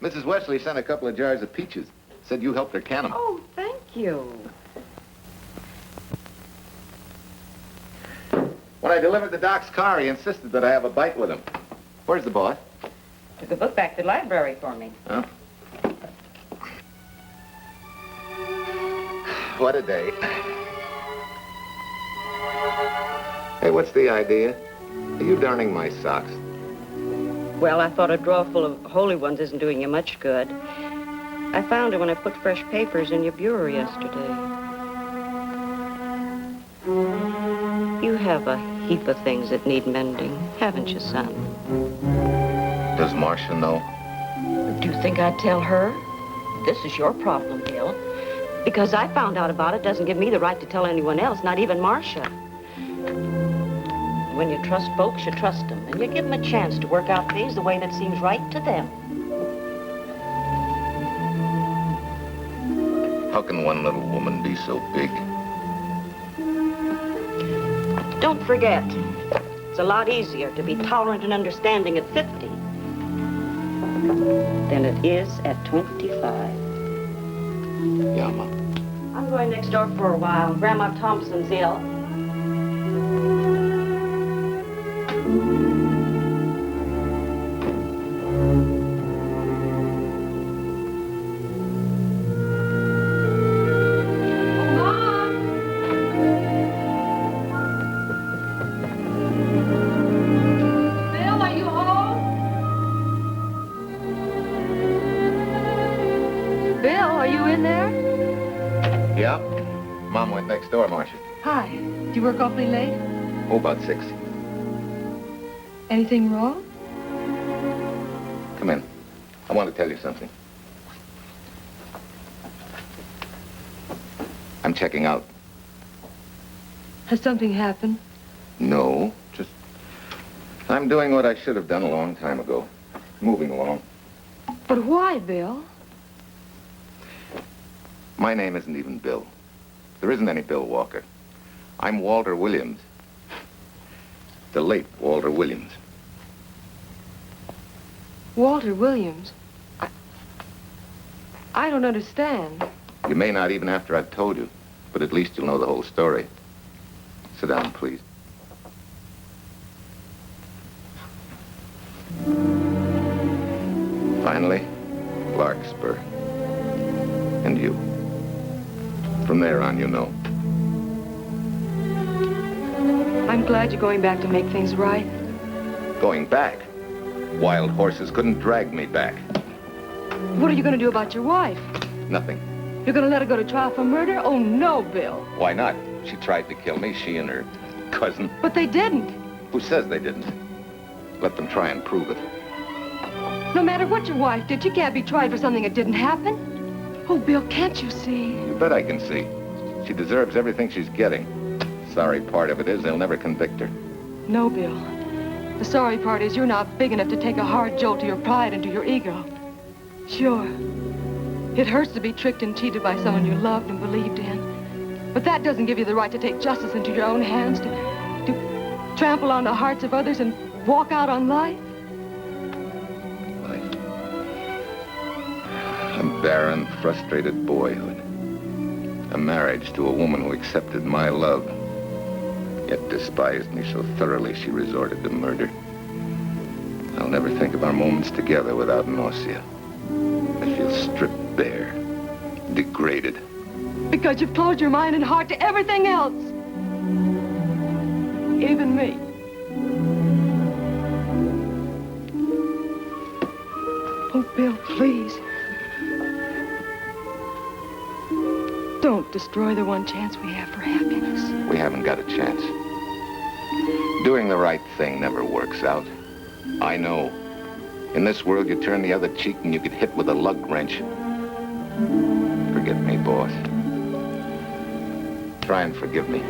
Mrs. Wesley sent a couple of jars of peaches. Said you helped her can them. Oh, thank you. When I delivered the doc's car, he insisted that I have a bite with him. Where's the boss? Took a book back to the library for me. Huh? What a day. Hey, what's the idea? Are you darning my socks? Well, I thought a drawer full of holy ones isn't doing you much good. I found it when I put fresh papers in your bureau yesterday. You have a heap of things that need mending, haven't you, son? Does Marsha know? Do you think I'd tell her? This is your problem, Bill. Because I found out about it doesn't give me the right to tell anyone else, not even Marsha. When you trust folks, you trust them, and you give them a chance to work out things the way that seems right to them. How can one little woman be so big? Don't forget, it's a lot easier to be tolerant and understanding at 50 than it is at 25. Yeah, Ma. I'm going next door for a while. Grandma Thompson's ill. Next door, Marsha. Hi. Do you work awfully late? Oh, about 6. Anything wrong? Come in. I want to tell you something. I'm checking out. Has something happened? No, just... I'm doing what I should have done a long time ago. Moving along. But why, Bill? My name isn't even Bill. There isn't any Bill Walker. I'm Walter Williams. The late Walter Williams. Walter Williams? I don't understand. You may not even after I've told you, but at least you'll know the whole story. Sit down, please. Finally, Larkspur. And you. From there on, you know. I'm glad you're going back to make things right. Going back? Wild horses couldn't drag me back. What are you going to do about your wife? Nothing. You're going to let her go to trial for murder? Oh, no, Bill. Why not? She tried to kill me, she and her cousin. But they didn't. Who says they didn't? Let them try and prove it. No matter what your wife did, she can't be tried for something that didn't happen. Oh, Bill, can't you see? You bet I can see. She deserves everything she's getting. Sorry part of it is they'll never convict her. No, Bill. The sorry part is you're not big enough to take a hard jolt to your pride and to your ego. Sure. It hurts to be tricked and cheated by someone you loved and believed in. But that doesn't give you the right to take justice into your own hands, to trample on the hearts of others and walk out on life. A barren, frustrated boyhood. A marriage to a woman who accepted my love, yet despised me so thoroughly she resorted to murder. I'll never think of our moments together without nausea. I feel stripped bare, degraded. Because you've closed your mind and heart to everything else. Even me. Oh, Bill, please. Don't destroy the one chance we have for happiness. We haven't got a chance. Doing the right thing never works out. I know. In this world, you turn the other cheek and you get hit with a lug wrench. Forget me, boss. Try and forgive me.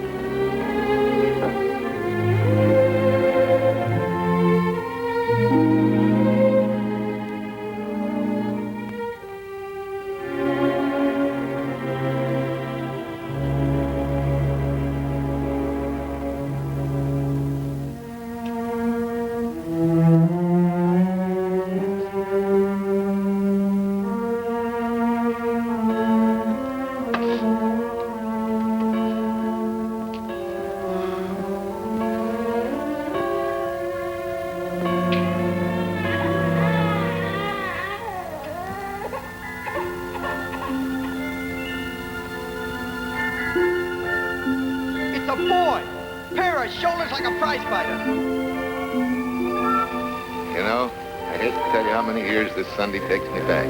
Sunday takes me back.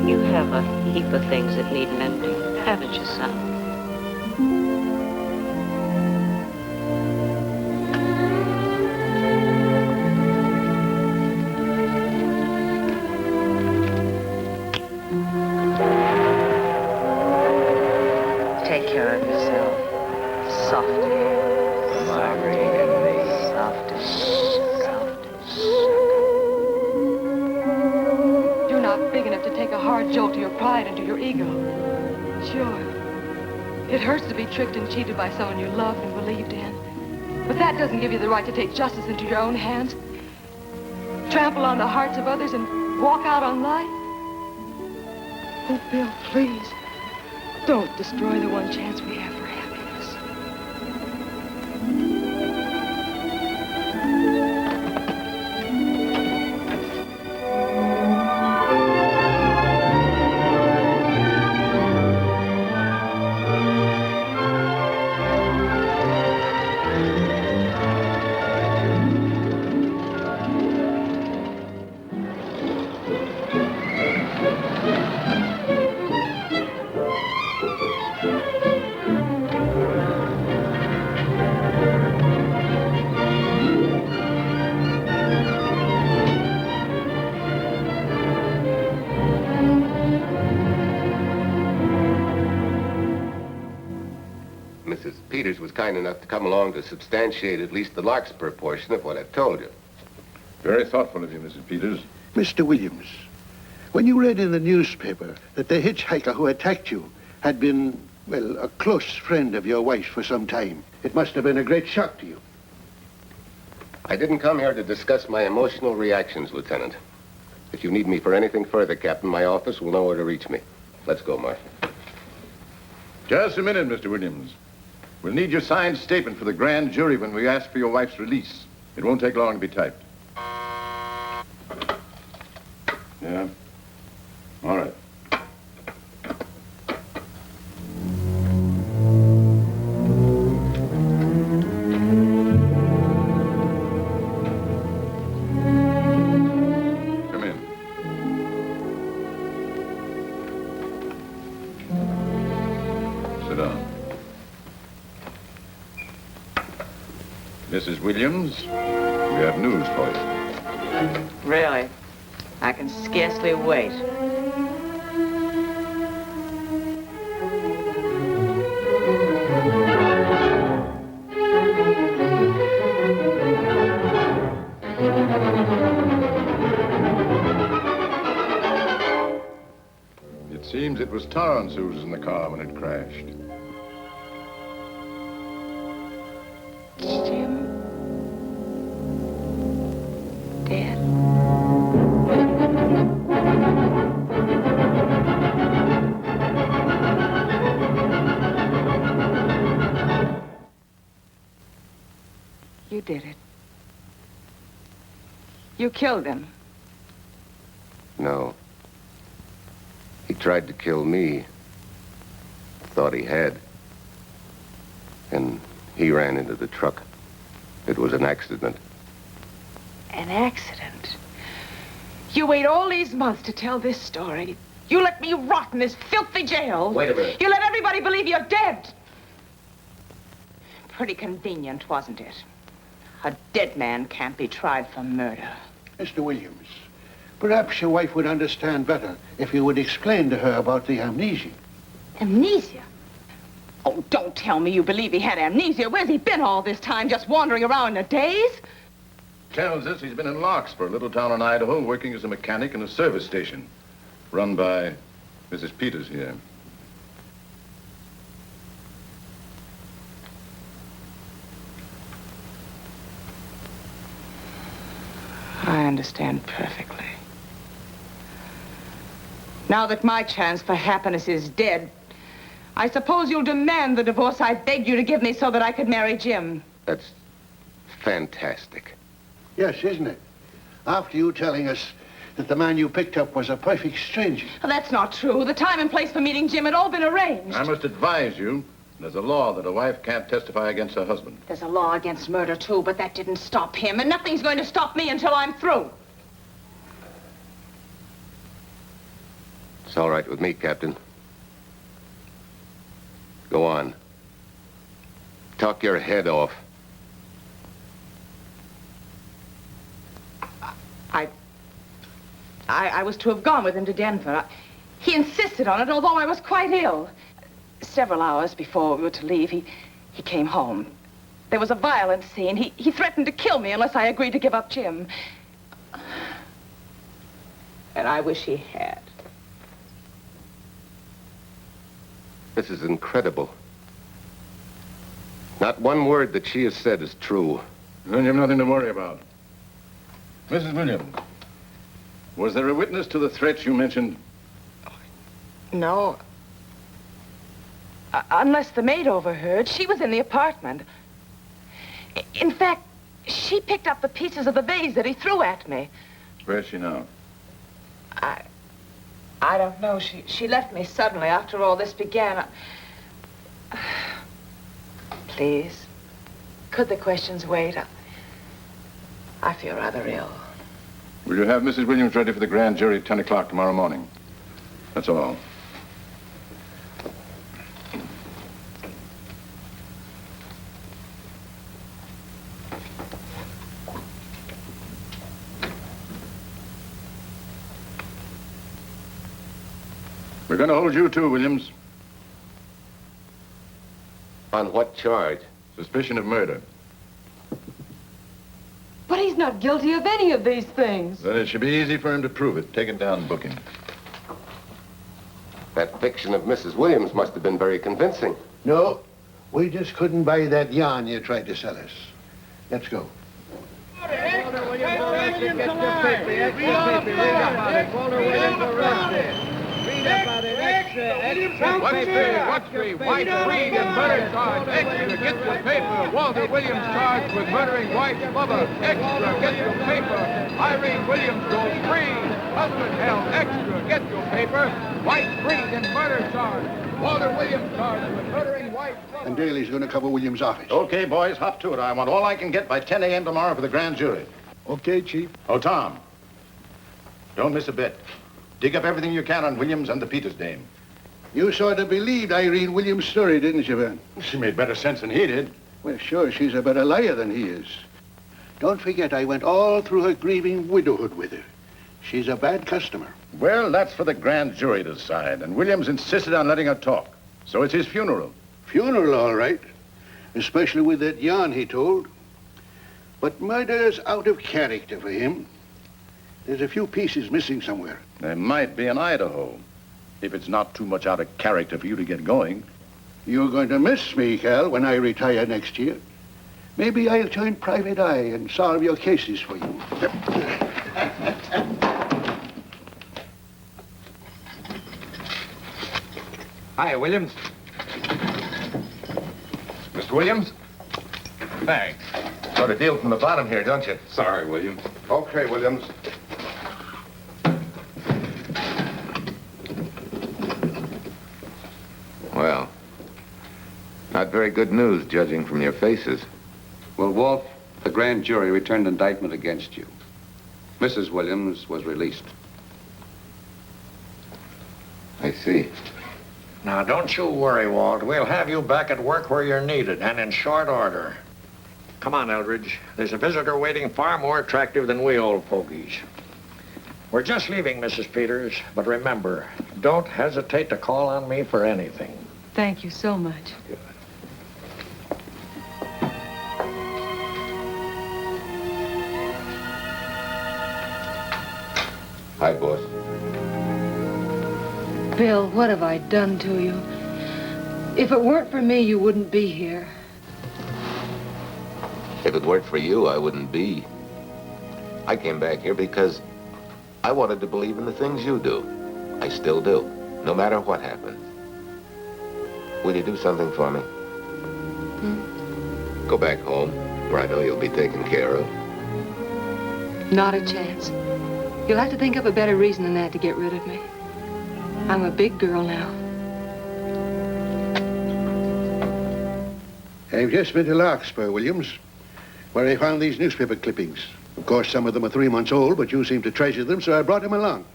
You have a heap of things that need mending, haven't you, son? Take care of yourself. Softly. Irene and me. Softly. To take a hard jolt to your pride and to your ego. Sure. It hurts to be tricked and cheated by someone you loved and believed in. But that doesn't give you the right to take justice into your own hands, trample on the hearts of others, and walk out on life. Oh, Bill, please. Don't destroy the one chance we have for happiness. Was kind enough to come along to substantiate at least the Larkspur portion of what I've told you. Very thoughtful of you, Mrs. Peters. Mr. Williams, when you read in the newspaper that the hitchhiker who attacked you had been, well, a close friend of your wife for some time, it must have been a great shock to you. I didn't come here to discuss my emotional reactions, Lieutenant. If you need me for anything further, Captain, my office will know where to reach me. Let's go, Marsha. Just a minute, Mr. Williams. We'll need your signed statement for the grand jury when we ask for your wife's release. It won't take long to be typed. Yeah? All right. Come in. Sit down. Mrs. Williams, we have news for you. Really? I can scarcely wait. It seems it was Torrence who was in the car when it crashed. Jim? Dead? You did it. You killed him. No. He tried to kill me. Thought he had. And he ran into the truck. It was an accident. An accident? You wait all these months to tell this story. You let me rot in this filthy jail. Wait a minute. You let everybody believe you're dead. Pretty convenient, wasn't it? A dead man can't be tried for murder. Mr. Williams, perhaps your wife would understand better if you would explain to her about the amnesia. Amnesia? Oh, don't tell me you believe he had amnesia. Where's he been all this time, just wandering around in a daze? Tells us he's been in Larkspur, a little town in Idaho, working as a mechanic in a service station, run by Mrs. Peters here. I understand perfectly. Now that my chance for happiness is dead, I suppose you'll demand the divorce I begged you to give me so that I could marry Jim. That's fantastic. Yes, isn't it? After you telling us that the man you picked up was a perfect stranger. Well, that's not true. The time and place for meeting Jim had all been arranged. I must advise you, there's a law that a wife can't testify against her husband. There's a law against murder, too, but that didn't stop him, and nothing's going to stop me until I'm through. It's all right with me, Captain. Go on. Talk your head off. I was to have gone with him to Denver. He insisted on it, although I was quite ill. Several hours before we were to leave, he came home. There was a violent scene. He threatened to kill me unless I agreed to give up Jim. And I wish he had. This is incredible. Not one word that she has said is true. Then you have nothing to worry about. Mrs. Williams, was there a witness to the threats you mentioned? No. Unless the maid overheard. She was in the apartment. In fact, she picked up the pieces of the vase that he threw at me. Where's she now? I don't know. She left me suddenly after all this began. Please, could the questions wait? I feel rather ill. Will you have Mrs. Williams ready for the grand jury at 10 o'clock tomorrow morning? That's all. We're going to hold you too, Williams. On what charge? Suspicion of murder. But he's not guilty of any of these things. Then it should be easy for him to prove it. Take it down, book him. That fiction of Mrs. Williams must have been very convincing. No, we just couldn't buy that yarn you tried to sell us. Let's go. What's the wife freed and murder charge? Extra, get your paper. Walter Williams charged with murdering wife's lover. Extra, get your paper. Irene Williams goes free. Husband held. Extra, get your paper. Wife freed and murder charge. Walter Williams charged with murdering wife's lover. And Daly's going to cover Williams' office. Okay, boys, hop to it. I want all I can get by 10 a.m. tomorrow for the grand jury. Okay, Chief. Oh, Tom, don't miss a bit. Dig up everything you can on Williams and the Peters dame. You sort of believed Irene Williams' story, didn't you, Van? She made better sense than he did. Well, sure, she's a better liar than he is. Don't forget, I went all through her grieving widowhood with her. She's a bad customer. Well, that's for the grand jury to decide, and Williams insisted on letting her talk. So it's his funeral. Funeral, all right. Especially with that yarn he told. But murder's out of character for him. There's a few pieces missing somewhere. There might be in Idaho, if it's not too much out of character for you to get going. You're going to miss me, Cal, when I retire next year. Maybe I'll join Private Eye and solve your cases for you. Hi, Williams. Mr. Williams? Thanks. Got a deal from the bottom here, don't you? Sorry, Williams. Okay, Williams. Well, not very good news, judging from your faces. Well, Walt, the grand jury returned indictment against you. Mrs. Williams was released. I see. Now, don't you worry, Walt. We'll have you back at work where you're needed, and in short order. Come on, Eldridge. There's a visitor waiting far more attractive than we old fogies. We're just leaving, Mrs. Peters, but remember, don't hesitate to call on me for anything. Thank you so much. Hi, boss. Bill, what have I done to you? If it weren't for me, you wouldn't be here. If it weren't for you, I wouldn't be. I came back here because I wanted to believe in the things you do. I still do, no matter what happens. Will you do something for me? Go back home, where I know you'll be taken care of. Not a chance. You'll have to think up a better reason than that to get rid of me. I'm a big girl now. I've just been to Larkspur, Williams, where I found these newspaper clippings. Of course, some of them are 3 months old, but you seem to treasure them, so I brought them along.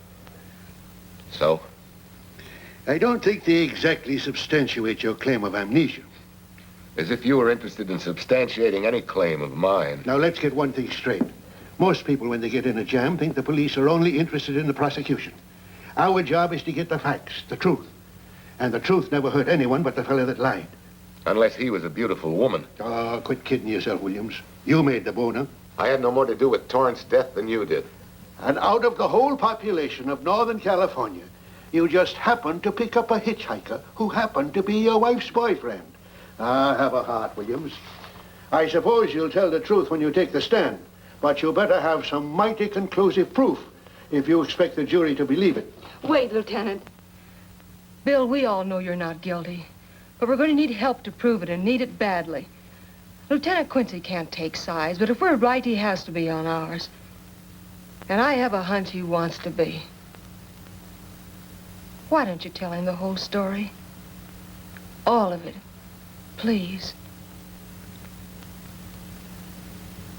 So? I don't think they exactly substantiate your claim of amnesia. As if you were interested in substantiating any claim of mine. Now, let's get one thing straight. Most people, when they get in a jam, think the police are only interested in the prosecution. Our job is to get the facts, the truth. And the truth never hurt anyone but the fellow that lied. Unless he was a beautiful woman. Oh, quit kidding yourself, Williams. You made the boner. I had no more to do with Torrance's death than you did. And out of the whole population of Northern California, you just happened to pick up a hitchhiker who happened to be your wife's boyfriend. Ah, have a heart, Williams. I suppose you'll tell the truth when you take the stand, but you better have some mighty conclusive proof if you expect the jury to believe it. Wait, Lieutenant. Bill, we all know you're not guilty, but we're going to need help to prove it, and need it badly. Lieutenant Quincy can't take sides, but if we're right, he has to be on ours. And I have a hunch he wants to be. Why don't you tell him the whole story? All of it. Please.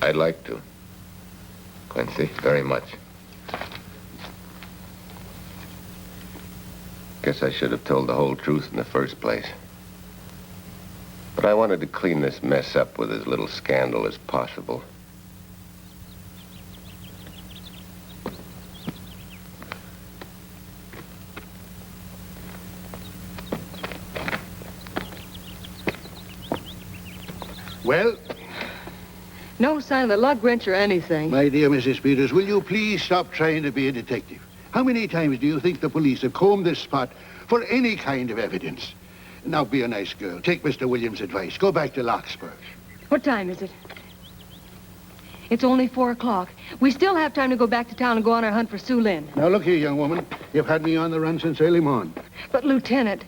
I'd like to. Quincy, very much. Guess I should have told the whole truth in the first place. But I wanted to clean this mess up with as little scandal as possible. Well? No sign of the lug wrench or anything. My dear Mrs. Peters, will you please stop trying to be a detective? How many times do you think the police have combed this spot for any kind of evidence? Now, be a nice girl. Take Mr. Williams' advice. Go back to Larkspur. What time is it? It's only 4 o'clock. We still have time to go back to town and go on our hunt for Sue Lynn. Now, look here, young woman. You've had me on the run since early morn. But, Lieutenant,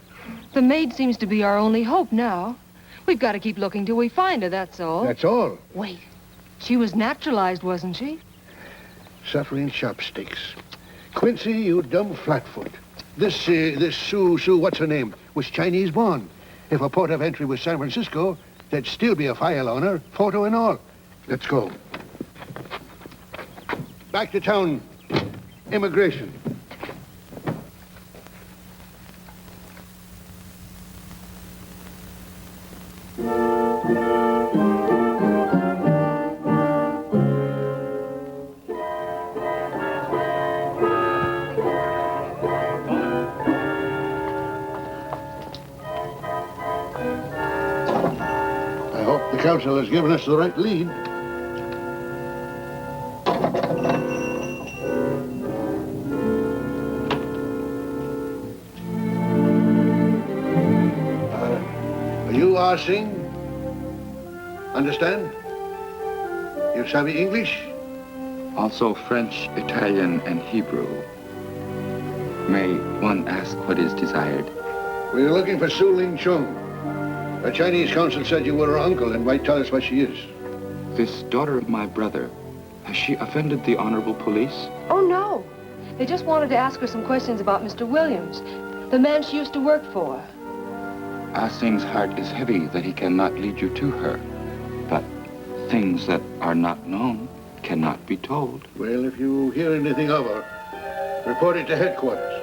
the maid seems to be our only hope now. We've got to keep looking till we find her, that's all. That's all? Wait. She was naturalized, wasn't she? Suffering chopsticks. Quincy, you dumb flatfoot. This Sue, what's her name, was Chinese born. If her port of entry was San Francisco, there'd still be a file on her, photo and all. Let's go. Back to town. Immigration. counsel has given us the right lead. You are sing? Understand? You savvy English? Also French, Italian, and Hebrew. May one ask what is desired? We're looking for Su Ling Chung. The Chinese consul said you were her uncle and might tell us what she is. This daughter of my brother, has she offended the honorable police? Oh, no. They just wanted to ask her some questions about Mr. Williams, the man she used to work for. Ah Sing's heart is heavy that he cannot lead you to her. But things that are not known cannot be told. Well, if you hear anything of her, report it to headquarters.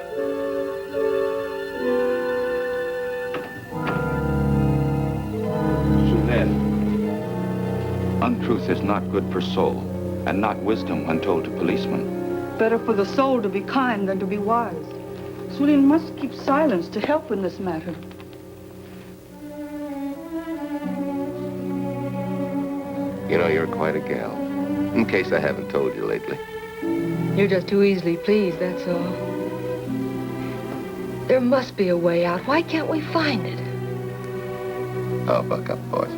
Untruth is not good for soul, and not wisdom when told to policemen. Better for the soul to be kind than to be wise. Sulin must keep silence to help in this matter. You know, you're quite a gal. In case I haven't told you lately. You're just too easily pleased, that's all. There must be a way out. Why can't we find it? Oh, buck up, boys.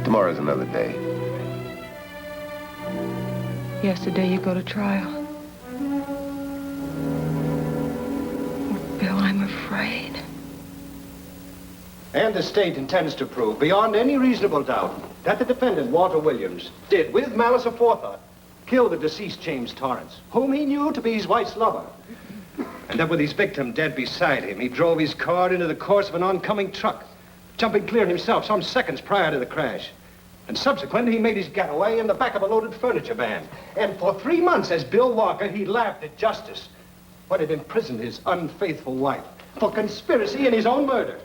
Tomorrow's another day. Yesterday you go to trial. Oh, Bill, I'm afraid. And the state intends to prove, beyond any reasonable doubt, that the defendant, Walter Williams, did, with malice aforethought, kill the deceased James Torrence, whom he knew to be his wife's lover. And that with his victim dead beside him, he drove his car into the course of an oncoming truck, jumping clear himself some seconds prior to the crash. And subsequently, he made his getaway in the back of a loaded furniture van. And for 3 months, as Bill Walker, he laughed at justice when it imprisoned his unfaithful wife for conspiracy in his own murder.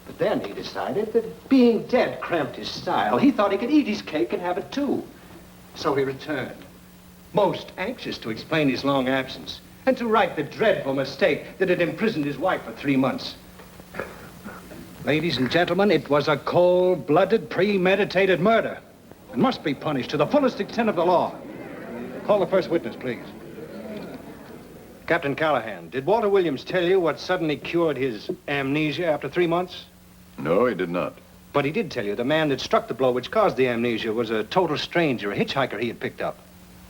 But then he decided that being dead cramped his style. He thought he could eat his cake and have it too. So he returned, most anxious to explain his long absence and to right the dreadful mistake that had imprisoned his wife for 3 months. Ladies and gentlemen, it was a cold-blooded, premeditated murder and must be punished to the fullest extent of the law. Call the first witness, please. Captain Callahan, did Walter Williams tell you what suddenly cured his amnesia after 3 months? No, he did not. But he did tell you the man that struck the blow which caused the amnesia was a total stranger, a hitchhiker he had picked up.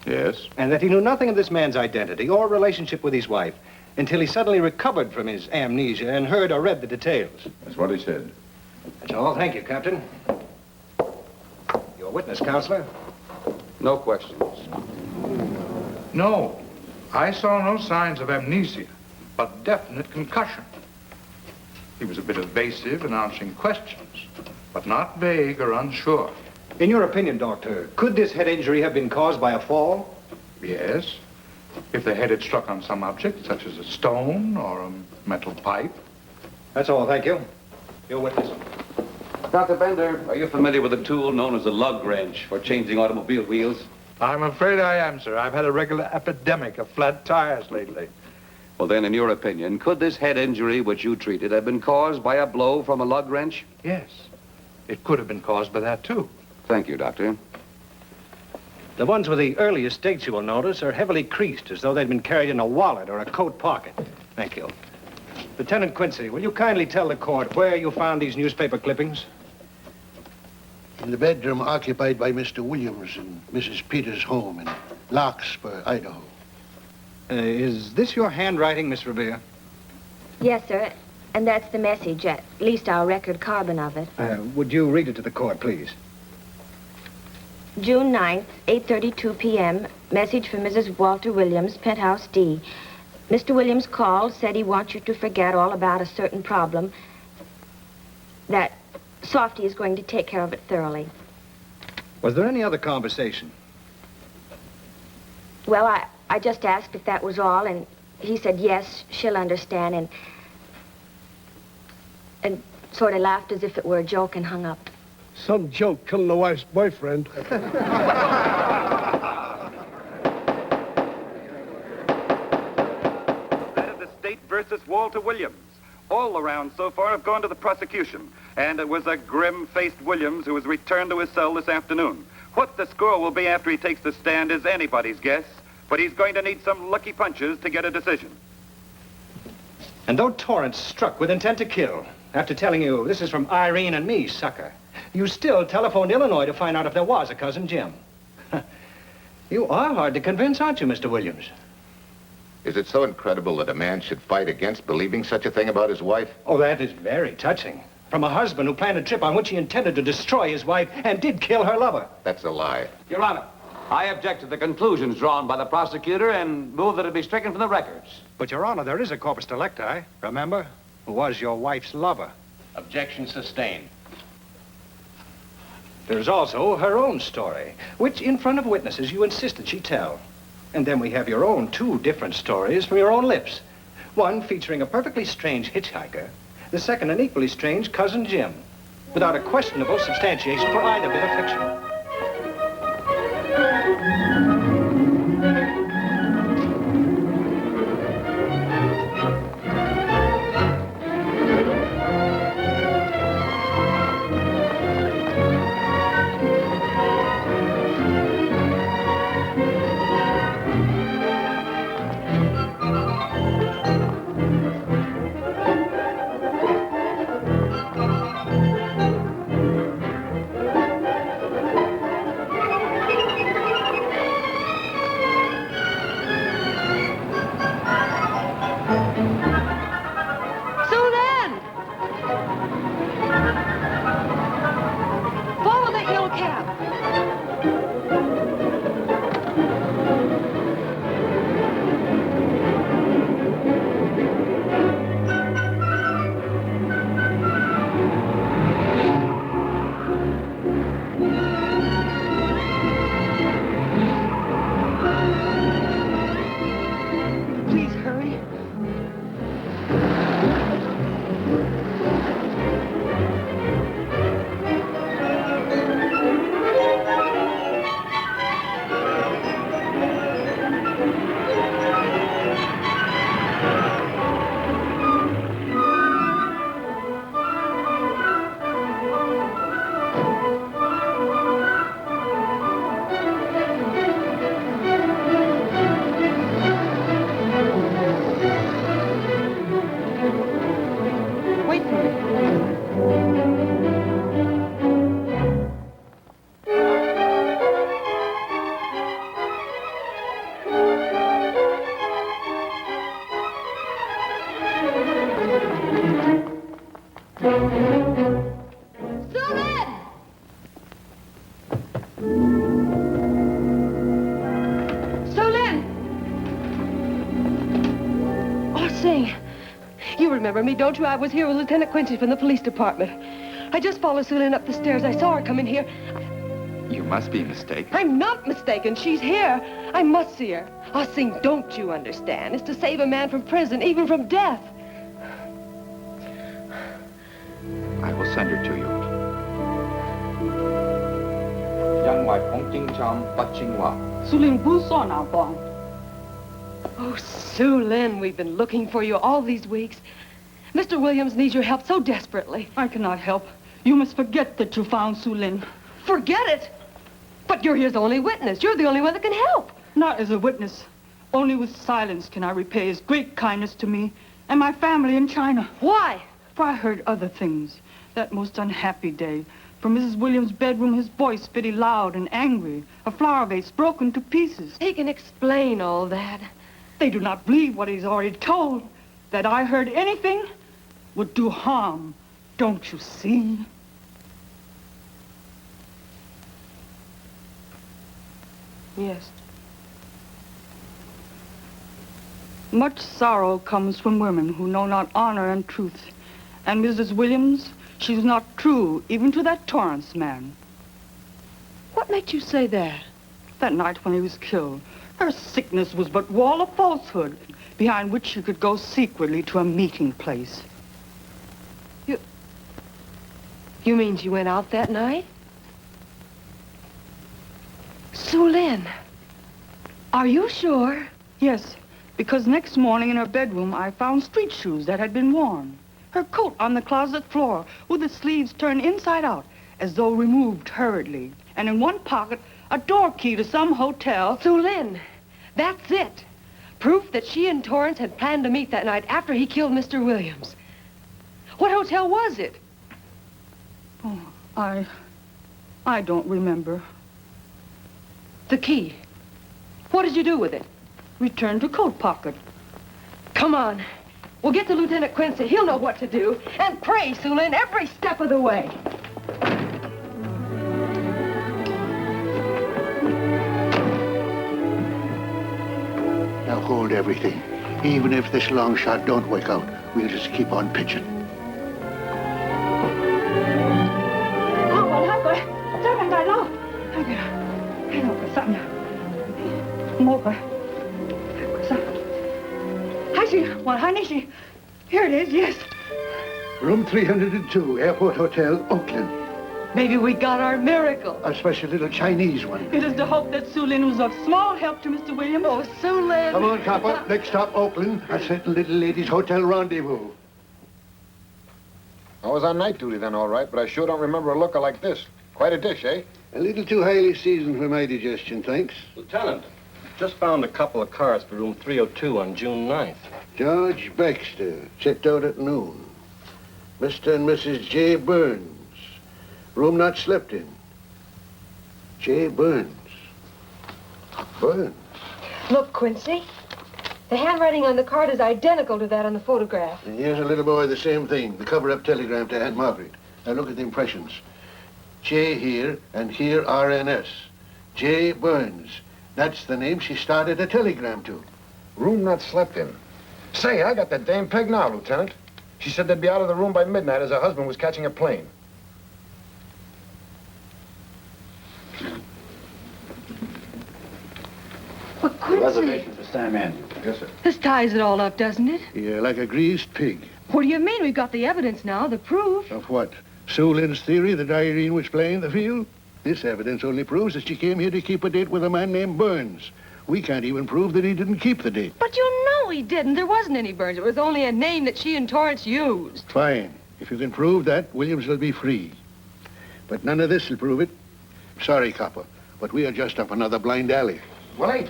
Yes? And that he knew nothing of this man's identity or relationship with his wife until he suddenly recovered from his amnesia and heard or read the details. That's what he said. That's all. Thank you, Captain. Your witness, Counselor. No questions. No. I saw no signs of amnesia, but definite concussion. He was a bit evasive in answering questions, but not vague or unsure. In your opinion, Doctor, could this head injury have been caused by a fall? Yes. If the head had struck on some object, such as a stone or a metal pipe. That's all, thank you. Your witness. Dr. Bender, are you familiar with a tool known as a lug wrench for changing automobile wheels? I'm afraid I am, sir. I've had a regular epidemic of flat tires lately. Well, then, in your opinion, could this head injury which you treated have been caused by a blow from a lug wrench? Yes. It could have been caused by that, too. Thank you, Doctor. The ones with the earliest dates, you will notice, are heavily creased, as though they'd been carried in a wallet or a coat pocket. Thank you. Lieutenant Quincy, will you kindly tell the court where you found these newspaper clippings? In the bedroom occupied by Mr. Williams and Mrs. Peters' home in Larkspur, Idaho. Is this your handwriting, Miss Revere? Yes, sir. And that's the message, at least our record carbon of it. Would you read it to the court, please? June 9th, 8:32 p.m. Message for Mrs. Walter Williams, Penthouse D. Mr. Williams called, said he wants you to forget all about a certain problem, that Softy is going to take care of it thoroughly. Was there any other conversation? Well, I just asked if that was all, and he said yes, she'll understand, and sort of laughed as if it were a joke and hung up. Some joke killing the wife's boyfriend. That is the state versus Walter Williams. All the rounds so far have gone to the prosecution. And it was a grim-faced Williams who was returned to his cell this afternoon. What the score will be after he takes the stand is anybody's guess, but he's going to need some lucky punches to get a decision. And though Torrence struck with intent to kill, after telling you this is from Irene and me, sucker, you still telephoned Illinois to find out if there was a cousin Jim. You are hard to convince, aren't you, Mr. Williams? Is it so incredible that a man should fight against believing such a thing about his wife? Oh, that is very touching. From a husband who planned a trip on which he intended to destroy his wife and did kill her lover. That's a lie. Your Honor, I object to the conclusions drawn by the prosecutor and move that it be stricken from the records. But, Your Honor, there is a corpus delicti, remember? Who was your wife's lover. Objection sustained. There's also her own story, which in front of witnesses you insisted she tell. And then we have your own two different stories from your own lips. One featuring a perfectly strange hitchhiker, the second an equally strange cousin Jim, without a questionable substantiation for either bit of fiction. Remember me, don't you? I was here with Lieutenant Quincy from the police department. I just followed Sulin up the stairs. I saw her come in here. You must be mistaken. I'm not mistaken. She's here. I must see her. Our thing, don't you understand, is to save a man from prison, even from death. I will send her to you. Sulin Buso na Bong. Oh, Sulin, we've been looking for you all these weeks. Mr. Williams needs your help so desperately. I cannot help. You must forget that you found Sulin. Forget it? But you're his only witness. You're the only one that can help. Not as a witness. Only with silence can I repay his great kindness to me and my family in China. Why? For I heard other things. That most unhappy day. From Mrs. Williams' bedroom, his voice very loud and angry. A flower vase broken to pieces. He can explain all that. They do not believe what he's already told. That I heard anything would do harm. Don't you see? Yes. Much sorrow comes from women who know not honor and truth. And Mrs. Williams, she was not true even to that Torrence man. What made you say that? That night when he was killed. Her sickness was but wall of falsehood, behind which she could go secretly to a meeting place. You mean she went out that night? Sulin, are you sure? Yes, because next morning in her bedroom I found street shoes that had been worn. Her coat on the closet floor with the sleeves turned inside out as though removed hurriedly. And in one pocket, a door key to some hotel. Lynn, that's it. Proof that she and Torrance had planned to meet that night after he killed Mr. Williams. What hotel was it? Oh, I don't remember. The key. What did you do with it? Returned to coat pocket. Come on. We'll get to Lieutenant Quincy. He'll know what to do. And pray, Lynn, every step of the way. Now hold everything. Even if this long shot don't work out, we'll just keep on pitching. Here it is, yes. Room 302, Airport Hotel, Oakland. Maybe we got our miracle. A special little Chinese one. It is to hope that Sue Lynn was of small help to Mr. Williams. Oh, Sue Lynn. Come on, copper. Next stop, Oakland. A certain little lady's hotel rendezvous. I was on night duty then, all right, but I sure don't remember a looker like this. Quite a dish, eh? A little too highly seasoned for my digestion, thanks. Lieutenant, just found a couple of cars for room 302 on June 9th. George Baxter, checked out at noon. Mr. and Mrs. J. Burns. Room not slept in. J. Burns. Burns. Look, Quincy. The handwriting on the card is identical to that on the photograph. And here's a little boy, the same thing. The cover-up telegram to Aunt Margaret. Now look at the impressions. J here, and here RNS. J. Burns. That's the name she started a telegram to. Room not slept in. Say, I got that dame pegged now, Lieutenant. She said they'd be out of the room by midnight as her husband was catching a plane. But Quincy... Reservation for Sam Andrews. Yes, sir. This ties it all up, doesn't it? Yeah, like a greased pig. What do you mean? We've got the evidence now, the proof. Of what? Sue Lynn's theory that Irene was playing the field? This evidence only proves that she came here to keep a date with a man named Burns. We can't even prove that he didn't keep the date. But you know he didn't. There wasn't any Burns. It was only a name that she and Torrance used. Fine. If you can prove that, Williams will be free. But none of this will prove it. Sorry, copper, but we are just up another blind alley. Willie?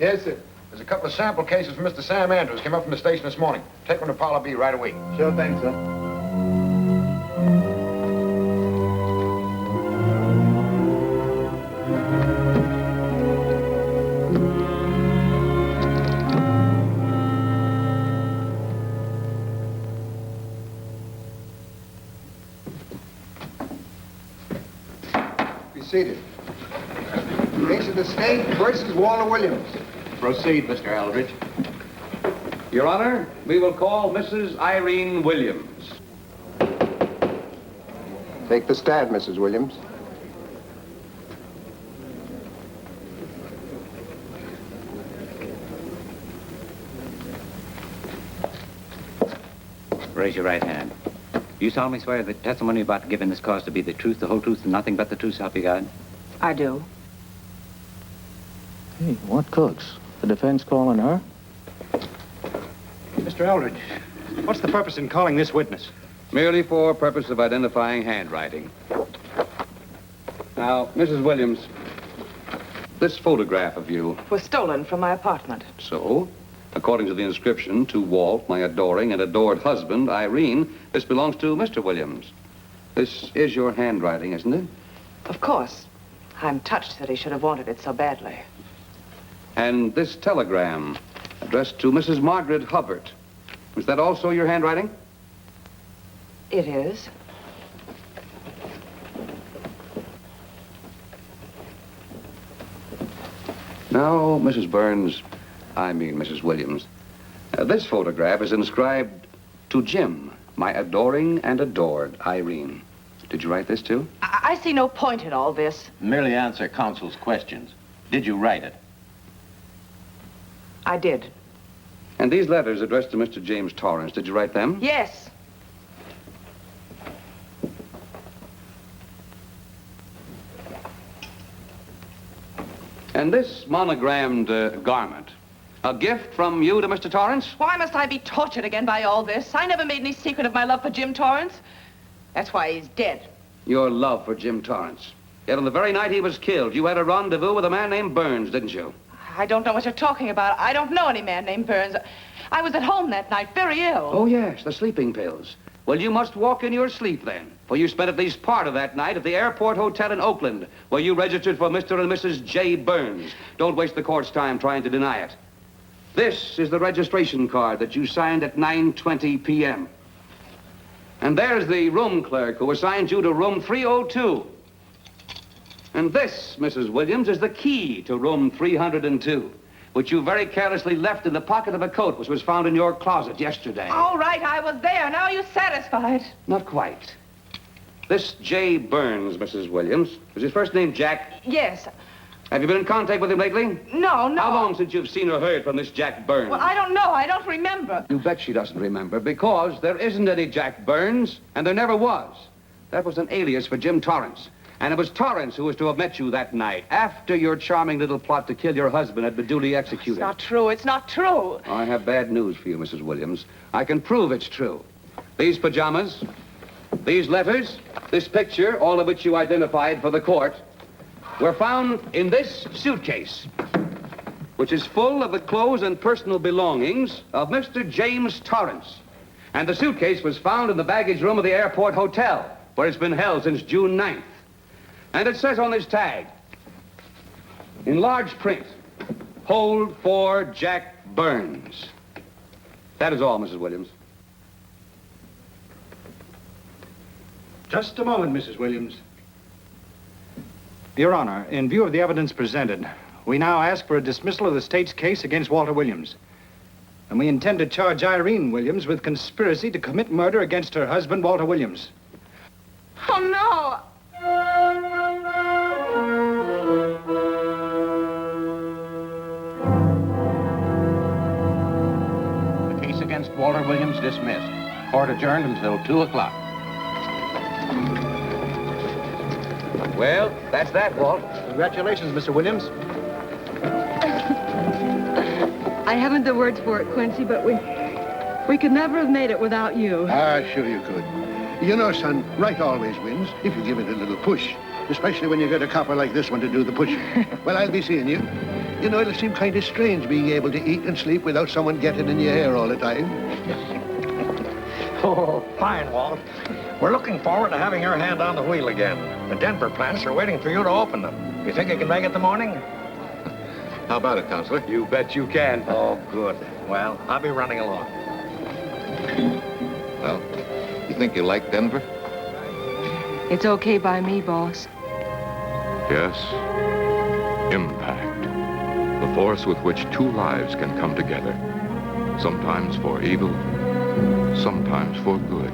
Yes, sir. There's a couple of sample cases from Mr. Sam Andrews. Came up from the station this morning. Take them to Parlor B right away. Sure thing, sir. Seated. Case of the state versus Walter Williams. Proceed, Mr. Eldridge. Your Honor, we will call Mrs. Irene Williams. Take the stand, Mrs. Williams. Raise your right hand. Do you solemnly swear that the testimony you're about to give in this cause to be the truth, the whole truth, and nothing but the truth, so help you God? I do. Hey, what cooks? The defense calling her? Mr. Eldridge, what's the purpose in calling this witness? Merely for purpose of identifying handwriting. Now, Mrs. Williams, this photograph of you... Was stolen from my apartment. So, according to the inscription, to Walt, my adoring and adored husband, Irene, this belongs to Mr. Williams. This is your handwriting, isn't it? Of course. I'm touched that he should have wanted it so badly. And this telegram, addressed to Mrs. Margaret Hubbard, is that also your handwriting? It is. Now, Mrs. Burns, I mean Mrs. Williams, this photograph is inscribed to Jim, my adoring and adored Irene. Did you write this too? I see no point in all this. Merely answer counsel's questions. Did you write it? I did. And these letters addressed to Mr. James Torrance, did you write them? Yes. And this monogrammed garment, A gift from you to Mr. Torrance? Why must I be tortured again by all this? I never made any secret of my love for Jim Torrance. That's why he's dead. Your love for Jim Torrance. Yet on the very night he was killed, you had a rendezvous with a man named Burns, didn't you? I don't know what you're talking about. I don't know any man named Burns. I was at home that night, very ill. Oh, yes, the sleeping pills. Well, you must walk in your sleep then, for you spent at least part of that night at the airport hotel in Oakland, where you registered for Mr. and Mrs. J. Burns. Don't waste the court's time trying to deny it. This is the registration card that you signed at 9:20 p.m. And there's the room clerk who assigned you to room 302. And this, Mrs. Williams, is the key to room 302, which you very carelessly left in the pocket of a coat which was found in your closet yesterday. All right, I was there. Now you're satisfied. Not quite. This J. Burns, Mrs. Williams, is his first name Jack? Yes. Have you been in contact with him lately? No. How long since you've seen or heard from this Jack Burns? Well, I don't know. I don't remember. You bet she doesn't remember, because there isn't any Jack Burns, and there never was. That was an alias for Jim Torrance. And it was Torrance who was to have met you that night, after your charming little plot to kill your husband had been duly executed. It's not true. It's not true. I have bad news for you, Mrs. Williams. I can prove it's true. These pajamas, these letters, this picture, all of which you identified for the court, were found in this suitcase, which is full of the clothes and personal belongings of Mr. James Torrance. And the suitcase was found in the baggage room of the airport hotel, where it's been held since June 9th. And it says on this tag, in large print, hold for Jack Burns. That is all, Mrs. Williams. Just a moment, Mrs. Williams. Your Honor, in view of the evidence presented, we now ask for a dismissal of the state's case against Walter Williams. And we intend to charge Irene Williams with conspiracy to commit murder against her husband, Walter Williams. Oh, no. The case against Walter Williams dismissed. Court adjourned until 2 o'clock. Well, that's that, Walt. Congratulations, Mr. Williams. I haven't the words for it, Quincy, but we could never have made it without you. Ah, sure you could. You know, son, right always wins if you give it a little push, especially when you get a copper like this one to do the pushing. Well, I'll be seeing you. You know, it'll seem kind of strange being able to eat and sleep without someone getting in your hair all the time. Oh, fine, Walt. We're looking forward to having your hand on the wheel again. The Denver plants are waiting for you to open them. You think you can make it in the morning? How about it, Counselor? You bet you can. Oh, good. Well, I'll be running along. Well, you think you like Denver? It's okay by me, boss. Yes, impact. The force with which two lives can come together. Sometimes for evil, sometimes for good.